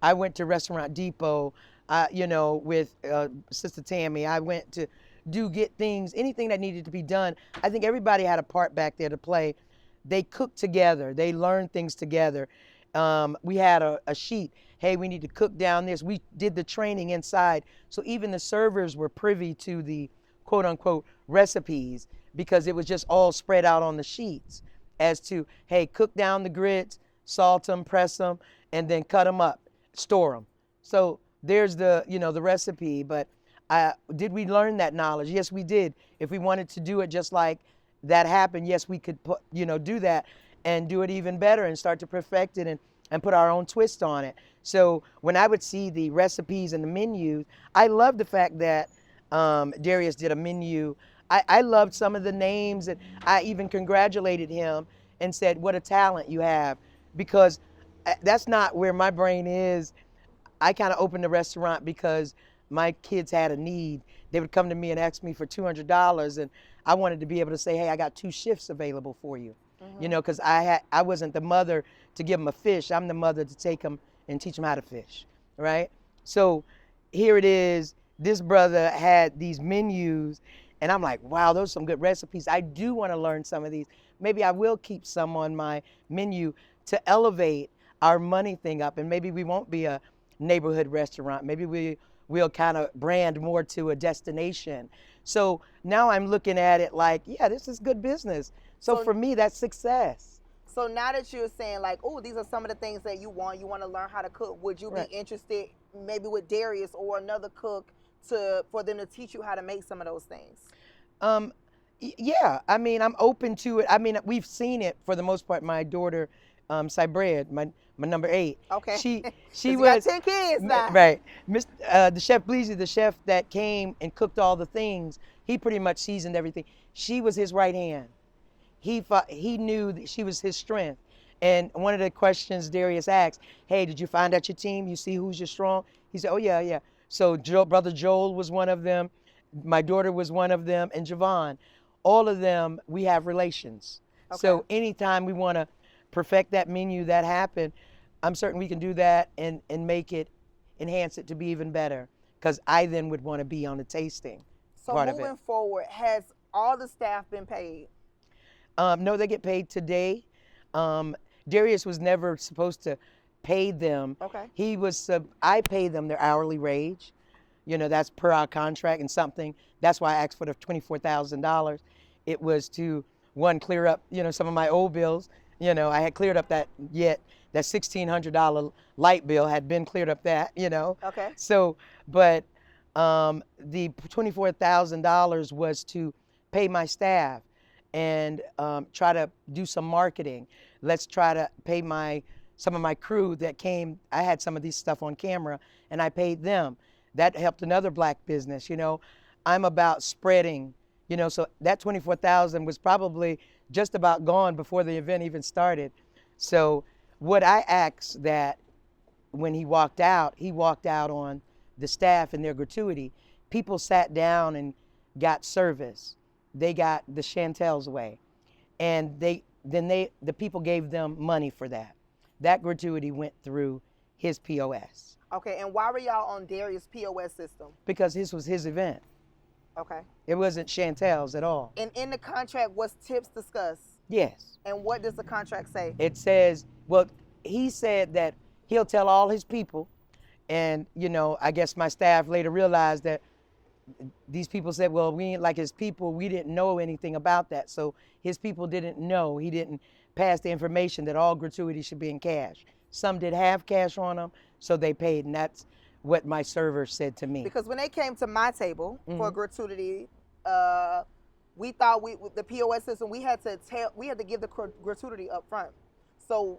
I went to Restaurant Depot, with Sister Tammy. I went to get things, anything that needed to be done. I think everybody had a part back there to play. They cooked together. They learned things together. We had a sheet. Hey, we need to cook down this. We did the training inside. So even the servers were privy to the quote unquote recipes, because it was just all spread out on the sheets as to, hey, cook down the grits, salt them, press them, and then cut them up, store them. So there's the, the recipe. But did we learn that knowledge? Yes, we did. If we wanted to do it just like that happened, yes, we could put, do that and do it even better and start to perfect it and put our own twist on it. So when I would see the recipes and the menus, I love the fact that Darius did a menu. I loved some of the names, and I even congratulated him and said, what a talent you have, because that's not where my brain is. I kind of opened the restaurant because my kids had a need. They would come to me and ask me for $200, and I wanted to be able to say, hey, I got 2 shifts available for you. Because I wasn't the mother to give them a fish. I'm the mother to take them and teach them how to fish, right? So here it is. This brother had these menus, and I'm like, wow, those are some good recipes. I do want to learn some of these. Maybe I will keep some on my menu to elevate our money thing up, and maybe we won't be a neighborhood restaurant. Maybe we'll kind of brand more to a destination. So now I'm looking at it like, yeah, this is good business. So for me, that's success. So now that you're saying, like, oh, these are some of the things that you want to learn how to cook, would you be interested maybe with Darius or another cook for them to teach you how to make some of those things? Yeah, I mean, I'm open to it. I mean, we've seen it for the most part. My daughter, Cybred, my number 8. Okay. She was got 10 kids now. Right. The chef Bleasy, the chef that came and cooked all the things, he pretty much seasoned everything. She was his right hand. He knew that she was his strength. And one of the questions Darius asked, hey, did you find out your team? You see who's your strong? He said, oh, yeah. So Brother Joel was one of them. My daughter was one of them, and Javon. All of them, we have relations. Okay. So anytime we want to perfect that menu, that happen, I'm certain we can do that and make it, enhance it to be even better. Because I then would want to be on the tasting So part of moving it. forward, has all the staff been paid? No, they get paid today. Darius was never supposed to pay them. Okay. He was, I pay them their hourly wage. You know, that's per our contract and something. That's why I asked for the $24,000. It was to, one, clear up, you know, some of my old bills. You know, I had cleared up that $1,600 light bill had been cleared up that, you know. Okay. So, but the $24,000 was to pay my staff and try to do some marketing. Let's try to pay some of my crew that came. I had some of these stuff on camera and I paid them. That helped another black business, you know. I'm about spreading, you know, so that 24,000 was probably just about gone before the event even started. So what I asked that when he walked out on the staff and their gratuity. People sat down and got service. They got the Shantell's way. And the people gave them money for that. That gratuity went through his POS. Okay, and why were y'all on Darius' POS system? Because this was his event. Okay. It wasn't Shantell's at all. And in the contract, was tips discussed? Yes. And what does the contract say? It says, well, he said that he'll tell all his people. And, you know, I guess my staff later realized that these people said, well, we ain't like his people. We didn't know anything about that. So his people didn't know. He didn't pass the information that all gratuity should be in cash. Some did have cash on them, so they paid. And that's what my server said to me. Because when they came to my table for gratuity, we thought with the POS system, we had to give the gratuity up front. So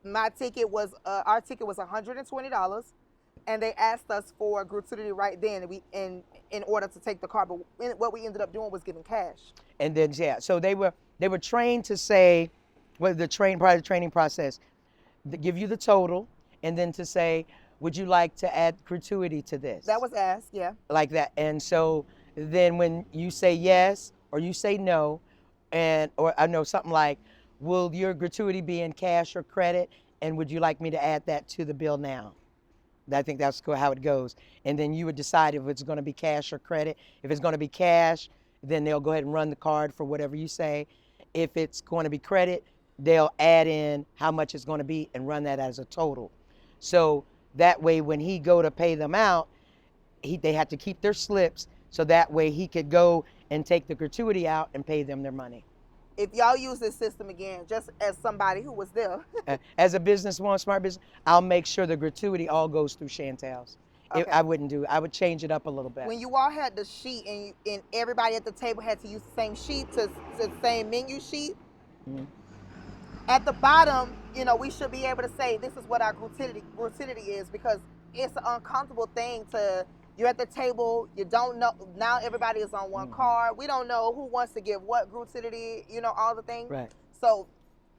my ticket was, our ticket was $120. And they asked us for gratuity right then, and in order to take the car. But what we ended up doing was giving cash. And then so they were trained to say, part of the training process, to give you the total, and then to say, would you like to add gratuity to this? That was asked, yeah. Like that, and so then when you say yes or you say no, or I know something like, will your gratuity be in cash or credit, and would you like me to add that to the bill now? I think that's how it goes. And then you would decide if it's going to be cash or credit. If it's going to be cash, then they'll go ahead and run the card for whatever you say. If it's going to be credit, they'll add in how much it's going to be and run that as a total. So that way, when he go to pay them out, they had to keep their slips, so that way he could go and take the gratuity out and pay them their money. If y'all use this system again, just as somebody who was there. As a businesswoman, smart business, I'll make sure the gratuity all goes through Shantell's. Okay. I would change it up a little bit. When you all had the sheet and everybody at the table had to use the same sheet, to the same menu sheet, at the bottom, you know, we should be able to say this is what our gratuity is, because it's an uncomfortable thing to, you're at the table, you don't know, now everybody is on one card. We don't know who wants to give what gratuity, you know, all the things. Right. So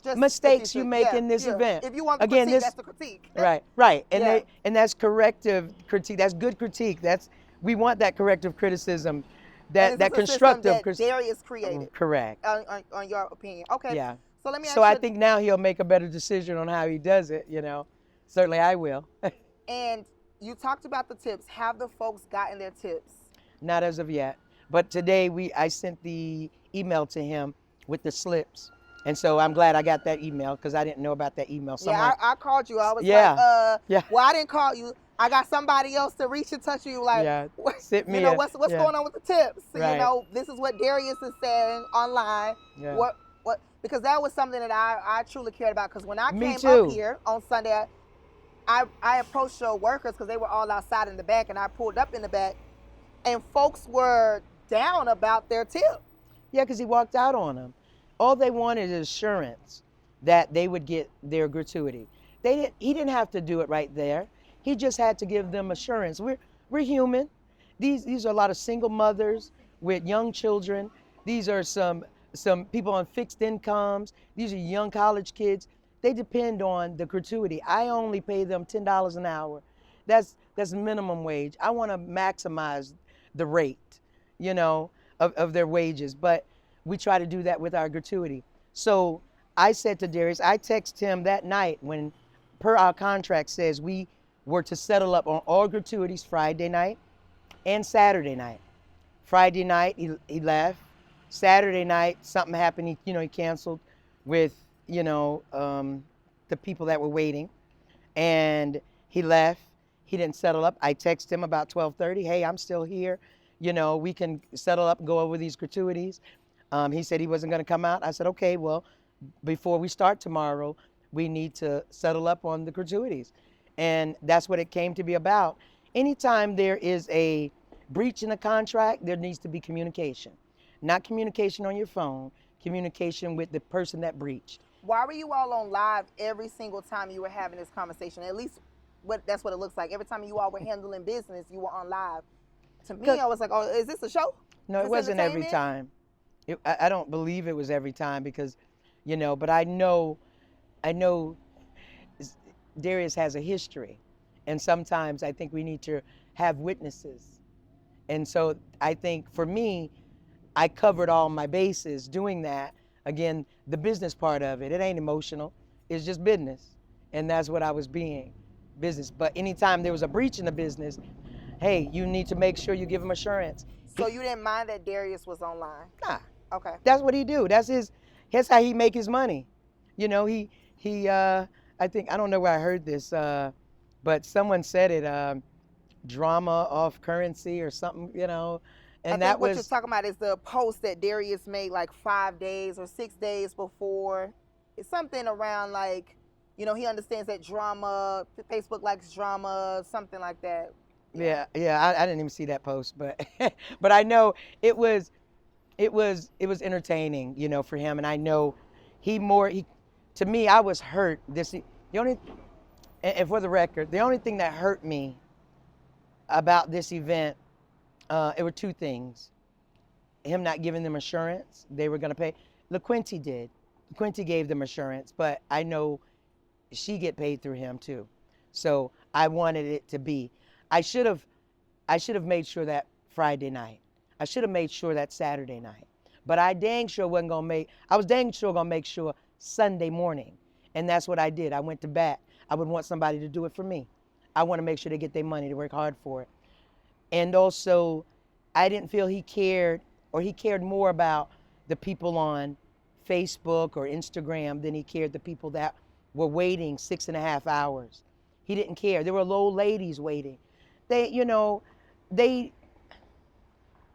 just mistakes you make in this event. If you want the critique, that's the critique. Right. And that's corrective critique. That's good critique. We want that corrective criticism, that constructive criticism that Darius created. Correct. On your opinion. Okay. Yeah. So let me ask you. So I think now he'll make a better decision on how he does it, you know. Certainly I will. And you talked about the tips. Have the folks gotten their tips? Not as of yet. But today I sent the email to him with the slips. And so I'm glad I got that email, because I didn't know about that email. Yeah, I called you. I was well, I didn't call you. I got somebody else to reach and touch you. Like, me you know, what's going on with the tips? Right. You know, this is what Darius is saying online. Yeah. What? Because that was something that I truly cared about. Because when I came up here on Sunday, I approached your workers because they were all outside in the back, and I pulled up in the back, and folks were down about their tip. Yeah, because he walked out on them. All they wanted is assurance that they would get their gratuity. He didn't have to do it right there. He just had to give them assurance. We're human. These are a lot of single mothers with young children. These are some people on fixed incomes. These are young college kids. They depend on the gratuity. I only pay them $10 an hour. That's minimum wage. I want to maximize the rate. you know, of their wages. But we try to do that with our gratuity. So I said to Darius, I texted him that night when, per our contract says, we were to settle up on all gratuities Friday night and Saturday night. Friday night, he left. Saturday night, something happened. He canceled with, the people that were waiting, and he left. He didn't settle up. I texted him about 12:30. Hey, I'm still here. We can settle up and go over these gratuities. He said he wasn't going to come out. I said, okay, well, before we start tomorrow, we need to settle up on the gratuities. And that's what it came to be about. Anytime there is a breach in the contract, there needs to be communication. Not communication on your phone, communication with the person that breached. Why were you all on live every single time you were having this conversation? At least that's what it looks like. Every time you all were handling business, you were on live. To me, I was like, oh, is this a show? No, it wasn't every time. I don't believe it was every time because, but I know Darius has a history. And sometimes I think we need to have witnesses. And so I think for me, I covered all my bases doing that. Again, the business part of it ain't emotional. It's just business. And that's what I was being, business. But anytime there was a breach in the business, hey, you need to make sure you give him assurance. So you didn't mind that Darius was online? Nah. Okay. That's what he do. That's how he make his money. I think, I don't know where I heard this, but someone said it, drama off currency or something, And I think what you're talking about is the post that Darius made like 5 days or 6 days before. It's something around like, he understands that drama, Facebook likes drama, something like that. Yeah. I didn't even see that post, but but I know it was entertaining, for him, and I know to me, I was hurt. And for the record, the only thing that hurt me about this event, it were two things. Him not giving them assurance they were going to pay. LaQuinty did. LaQuinty gave them assurance, but I know she get paid through him too. So I wanted it to be. I should have made sure that Friday night. I should have made sure that Saturday night. But I dang sure wasn't going to make, I was dang sure going to make sure Sunday morning. And that's what I did. I went to bat. I would want somebody to do it for me. I want to make sure they get their money, to work hard for it. And also, I didn't feel he cared more about the people on Facebook or Instagram than he cared the people that were waiting 6.5 hours. He didn't care. There were old ladies waiting.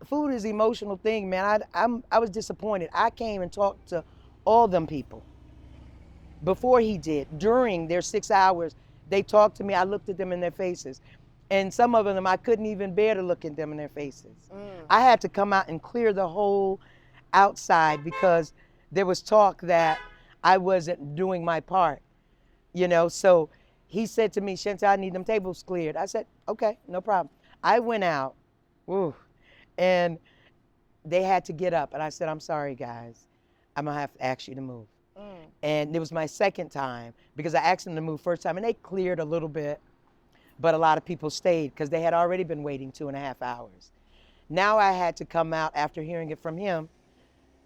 Food is an emotional thing, man. I was disappointed. I came and talked to all them people before he did. During their 6 hours, they talked to me. I looked at them in their faces. And some of them, I couldn't even bear to look at them in their faces. I had to come out and clear the whole outside because there was talk that I wasn't doing my part, So he said to me, Shantell, I need them tables cleared. I said, okay, no problem. I went out, and they had to get up. And I said, I'm sorry, guys. I'm going to have to ask you to move. And it was my second time because I asked them to move first time, and they cleared a little bit. But a lot of people stayed because they had already been waiting 2.5 hours. Now I had to come out after hearing it from him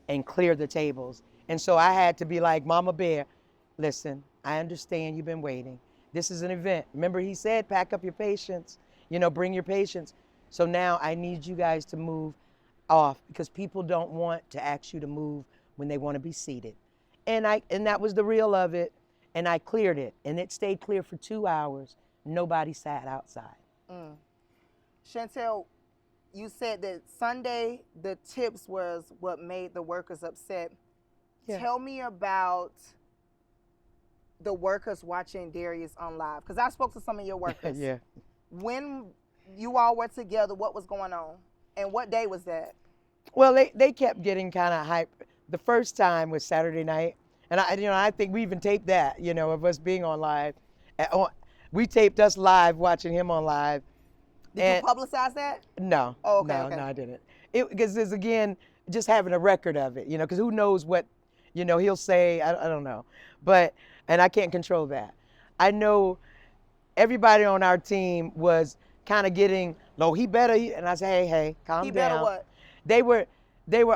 and clear the tables. And so I had to be like, Mama Bear, listen, I understand you've been waiting. This is an event. Remember he said, pack up your patience, bring your patience. So now I need you guys to move off because people don't want to ask you to move when they want to be seated. And that was the real of it. And I cleared it, and it stayed clear for 2 hours. Nobody sat outside. Shantell, you said that Sunday, the tips was what made the workers upset. Yeah. Tell me about the workers watching Darius on live, because I spoke to some of your workers. Yeah. When you all were together, what was going on? And what day was that? Well, they kept getting kind of hyped. The first time was Saturday night. And I think we even taped that, of us being on live. We taped us live, watching him on live. Did you publicize that? No. Oh, okay, no, I didn't. Because it's, again, just having a record of it, because who knows what, he'll say, I don't know. And I can't control that. I know everybody on our team was kind of getting, no, he better, and I said, hey, calm down. He better what? they were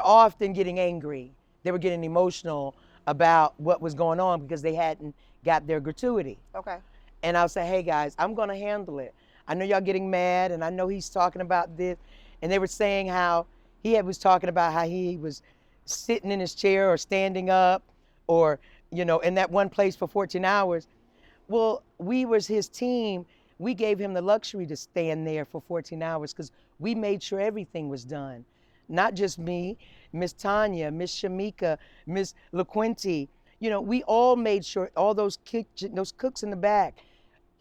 often getting angry. They were getting emotional about what was going on because they hadn't got their gratuity. Okay. And I'll say, hey guys, I'm gonna handle it. I know y'all getting mad, and I know he's talking about this. And they were saying how was talking about how he was sitting in his chair or standing up or, you know, in that one place for 14 hours. Well, we was his team. We gave him the luxury to stand there for 14 hours because we made sure everything was done. Not just me, Miss Tanya, Miss Shamika, Miss LaQuinty. You know, we all made sure, all those cooks in the back,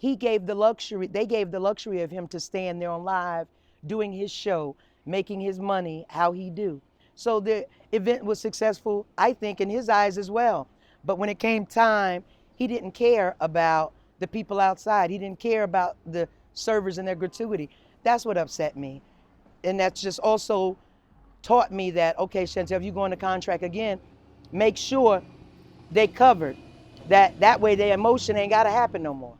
they gave the luxury of him to stand there on live, doing his show, making his money how he do. So the event was successful, I think, in his eyes as well. But when it came time, he didn't care about the people outside. He didn't care about the servers and their gratuity. That's what upset me. And that's just also taught me that, okay, Shantell, if you go into contract again, make sure they covered. That way their emotion ain't gotta happen no more.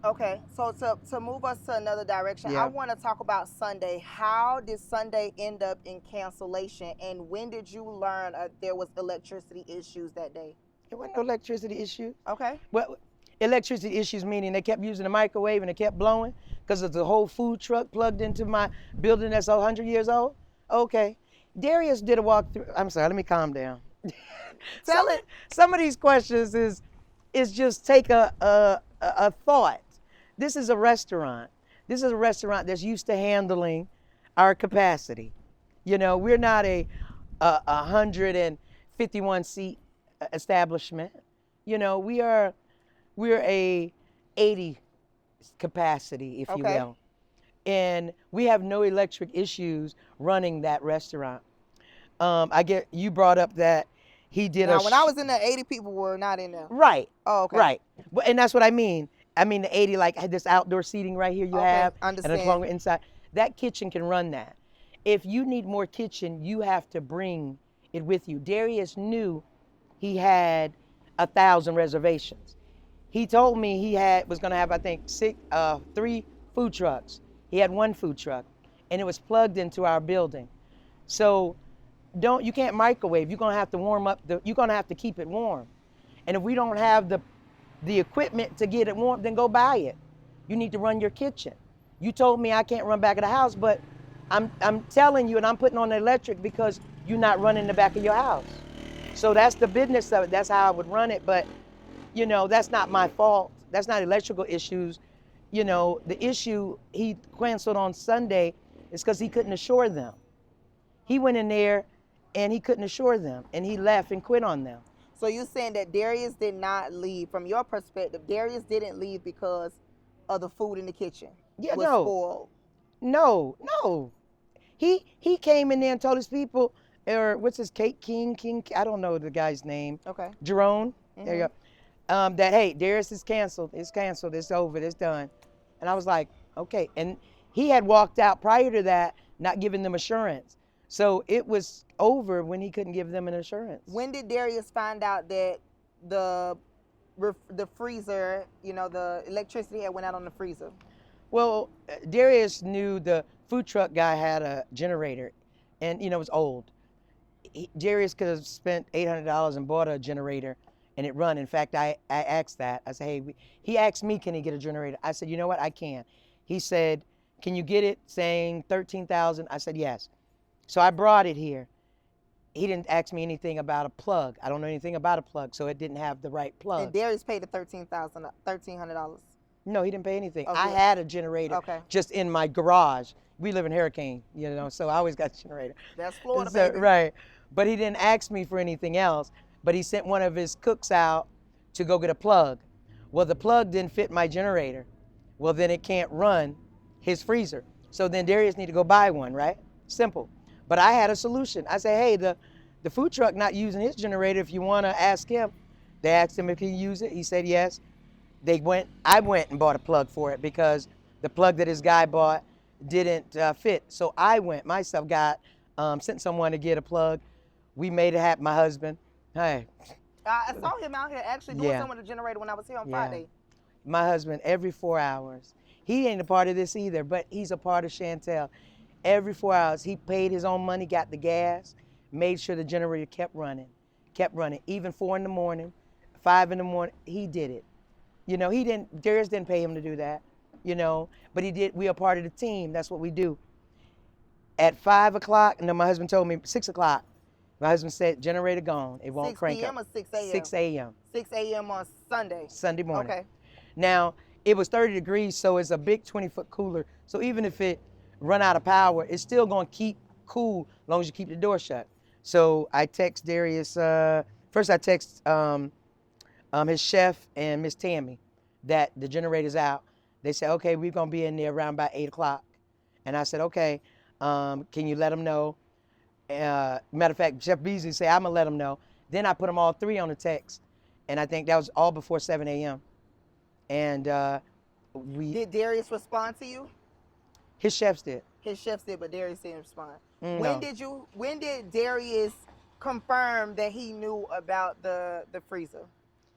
Okay, so to move us to another direction, I want to talk about Sunday. How did Sunday end up in cancellation, and when did you learn there was electricity issues that day? There wasn't no electricity issue. Okay. Well, electricity issues meaning they kept using the microwave and it kept blowing because of the whole food truck plugged into my building that's 100 years old. Okay. Darius did a walkthrough. I'm sorry, let me calm down. Some of these questions is just take a thought. This is a restaurant. This is a restaurant that's used to handling our capacity. You know, we're not a 151 seat establishment. You know, we're a 80 capacity, if you will. And we have no electric issues running that restaurant. You brought up that he did when I was in there, 80 people were not in there. Right. Oh, okay. Right. And that's what I mean. I mean the 80, like had this outdoor seating right here you have. Understand. And a longer inside. That kitchen can run that. If you need more kitchen, you have to bring it with you. Darius knew he had 1,000 reservations. He told me he was going to have, I think, 3 food trucks. He had 1 food truck, and it was plugged into our building. So you can't microwave. You're going to have to warm up you're going to have to keep it warm. And if we don't have the equipment to get it warm, then go buy it. You need to run your kitchen. You told me I can't run back of the house, but I'm telling you, and I'm putting on the electric because you're not running the back of your house. So that's the business of it. That's how I would run it. But, you know, that's not my fault. That's not electrical issues. You know, the issue he canceled on Sunday is because he couldn't assure them. He went in there and he couldn't assure them, and he left and quit on them. So you're saying that Darius did not leave, from your perspective, Darius didn't leave because of the food in the kitchen? Yeah, was spoiled. No. He came in there and told his people, or what's his King, I don't know the guy's name. Okay. Jerome, there you go. That, hey, Darius is canceled. It's canceled. It's over. It's done. And I was like, okay. And he had walked out prior to that, not giving them assurance. So it was over when he couldn't give them an assurance. When did Darius find out that the freezer, you know, the electricity had went out on the freezer? Well, Darius knew the food truck guy had a generator, and, you know, it was old. Darius could have spent $800 and bought a generator and it run. In fact, I asked that. I said, hey, he asked me, can he get a generator? I said, you know what, I can. He said, can you get it, saying 13,000? I said, yes. So I brought it here. He didn't ask me anything about a plug. I don't know anything about a plug, so it didn't have the right plug. And Darius paid the $1,300. No, he didn't pay anything. Okay. I had a generator just in my garage. We live in Hurricane, you know, so I always got a generator. That's Florida, baby. Right. But he didn't ask me for anything else, but he sent one of his cooks out to go get a plug. Well, the plug didn't fit my generator. Well, then it can't run his freezer. So then Darius need to go buy one, right? Simple. But I had a solution. I said, hey, the food truck not using his generator, if you want to ask him. They asked him if he used it. He said yes. I went and bought a plug for it because the plug that his guy bought didn't fit. So I went myself, sent someone to get a plug. We made it happen, my husband. Hey. I saw him out here actually doing some with the generator when I was here on Friday. My husband, every 4 hours. He ain't a part of this either, but he's a part of Shantell. Every 4 hours, he paid his own money, got the gas, made sure the generator kept running. Even 4 in the morning, 5 in the morning, he did it. You know, Darius didn't pay him to do that, you know, but he did. We are part of the team. That's what we do. At 5 o'clock, and then my husband told me 6 o'clock, my husband said, generator gone. It won't 6 crank p.m. up. or 6 a.m.? 6 a.m. 6 a.m. on Sunday. Sunday morning. Okay. Now, it was 30 degrees, so it's a big 20-foot cooler. So even if it run out of power, it's still going to keep cool as long as you keep the door shut. So I text Darius, first I text his chef and Miss Tammy that the generator's out. They said, okay, we're going to be in there around about 8 o'clock. And I said, okay, can you let them know? Matter of fact, Chef Beasley said, I'm going to let them know. Then I put them all three on the text. And I think that was all before 7 a.m. And Did Darius respond to you? His chefs did. His chefs did, but Darius didn't respond. No. When did Darius confirm that he knew about the freezer?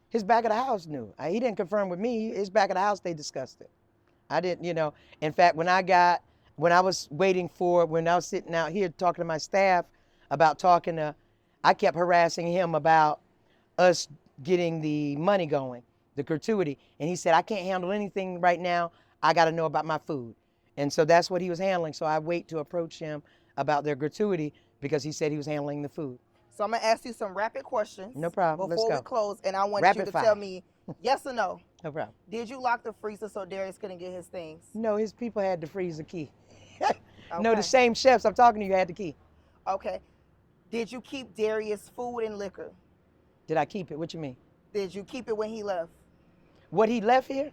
His back of the house knew. He didn't confirm with me. His back of the house, they discussed it. I didn't, you know. In fact, when I was sitting out here talking to my staff about I kept harassing him about us getting the money going, the gratuity. And he said, I can't handle anything right now. I got to know about my food. And so that's what he was handling. So I wait to approach him about their gratuity because he said he was handling the food. So I'm going to ask you some rapid questions. No problem. Let's Before go. we close, and I want Rapid you to fire. tell me yes or no. No problem. Did you lock the freezer so Darius couldn't get his things? No, his people had the freezer key. No, Okay. the same chefs I'm talking to you had the key. Okay. Did you keep Darius' food and liquor? Did I keep it? What you mean? Did you keep it when he left? What he left here,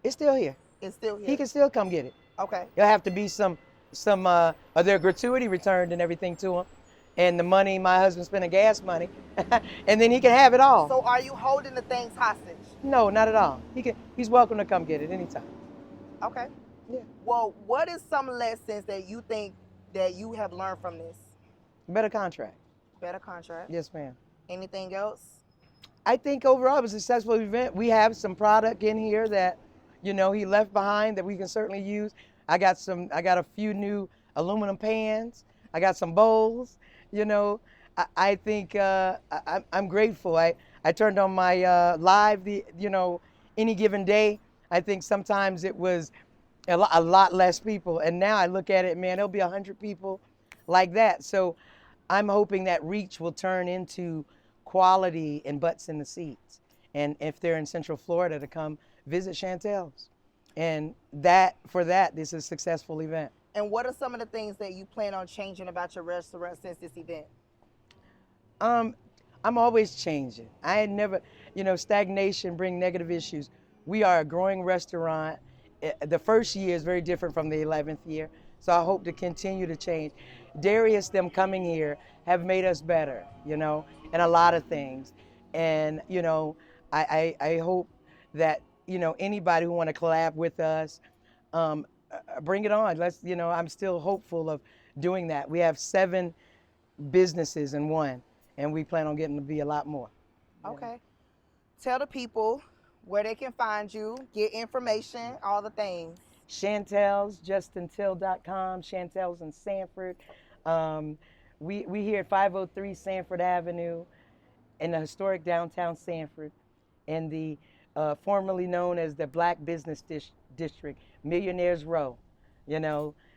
it's still here. It's still here. He can still come get it. Okay. There'll have to be some of their gratuity returned and everything to him, and the money my husband spent in gas money, and then he can have it all. So are you holding the things hostage? No, not at all. He's welcome to come get it anytime. Okay. Yeah. Well, what is some lessons that you think that you have learned from this? Better contract. Better contract. Yes, ma'am. Anything else? I think overall it was a successful event. We have some product in here that, you know, he left behind that we can certainly use. I got a few new aluminum pans. I got some bowls. You know, I think I'm grateful. I turned on my live any given day. I think sometimes it was a lot less people, and now I look at it, man, there'll be 100 people like that. So I'm hoping that reach will turn into quality and butts in the seats. And if they're in Central Florida, to come visit Shantell's. And this is a successful event. And what are some of the things that you plan on changing about your restaurant since this event? I'm always changing. I had never, stagnation bring negative issues. We are a growing restaurant. The first year is very different from the 11th year. So I hope to continue to change. Darius, them coming here have made us better, in a lot of things. And, I hope that, anybody who want to collab with us, bring it on. I'm still hopeful of doing that. We have 7 businesses in one, and we plan on getting to be a lot more. Okay. Tell the people where they can find you, get information, all the things. Shantell's, justintill.com, Shantell's in Sanford. We here at 503 Sanford Avenue in the historic downtown Sanford, in the formerly known as the Black Business District, Millionaires Row.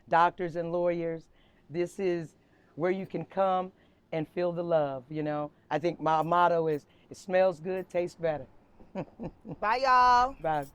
Doctors and lawyers. This is where you can come and feel the love. I think my motto is, it smells good, tastes better. Bye, y'all. Bye.